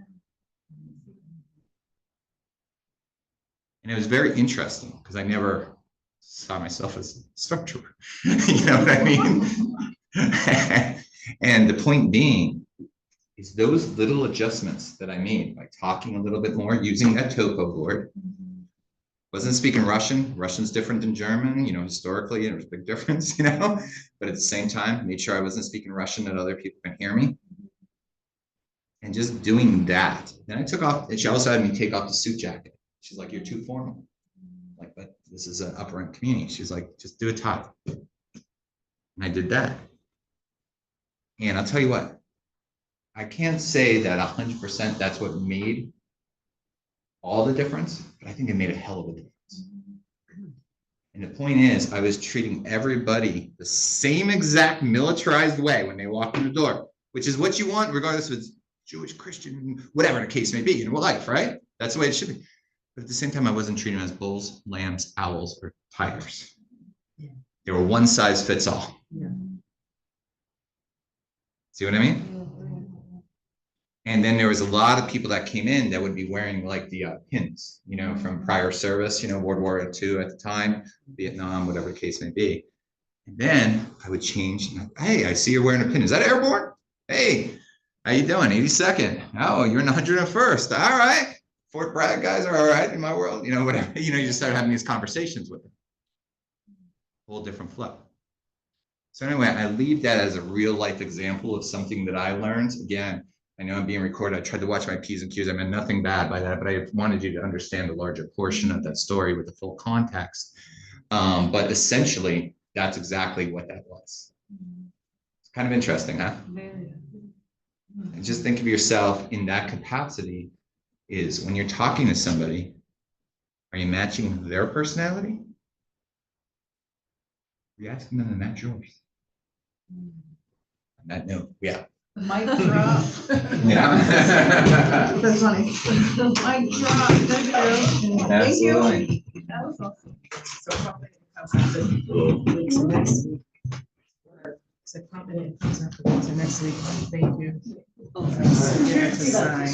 Speaker 1: And it was very interesting because I never saw myself as a stormtrooper. You know what I mean? And the point being is those little adjustments that I made by talking a little bit more, using that topo board. Wasn't speaking Russian. Russian's different than German, you know, historically, there's a big difference, you know, but at the same time, made sure I wasn't speaking Russian that other people can hear me. And just doing that. Then I took off, and she also had me take off the suit jacket. She's like, you're too formal. Like, but this is an upper end community. She's like, just do a tie. And I did that. And I'll tell you what, I can't say that 100% that's what made all the difference, but I think it made a hell of a difference. And the point is, I was treating everybody the same exact militarized way when they walk in the door, which is what you want, regardless if it's Jewish, Christian, whatever the case may be in life, right? That's the way it should be. But at the same time, I wasn't treating them as bulls, lambs, owls, or tigers. Yeah. They were one size fits all. Yeah. See what I mean? And then there was a lot of people that came in that would be wearing like the pins, you know, from prior service, you know, World War II at the time, Vietnam, whatever the case may be. And then I would change. Hey, I see you're wearing a pin. Is that airborne? Hey, how you doing? 82nd. Oh, you're in the 101st. All right. Fort Bragg guys are all right in my world. You know, whatever. You know, you just start having these conversations with them. Whole different flow. So anyway, I leave that as a real life example of something that I learned. Again, I know I'm being recorded. I tried to watch my P's and Q's. I meant nothing bad by that, but I wanted you to understand the larger portion of that story with the full context. But essentially, that's exactly what that was. It's kind of interesting, huh? And just think of yourself in that capacity is when you're talking to somebody, are you matching their personality? Are you asking them to match yours? On that note, yeah.
Speaker 8: Mic drop.
Speaker 1: Yeah.
Speaker 4: That's funny.
Speaker 8: Mic drop. Thank you.
Speaker 1: Absolutely.
Speaker 8: That was awesome. So confident comes after weeks of next week. So confident comes after weeks of next week. Thank you. Yeah, to sign.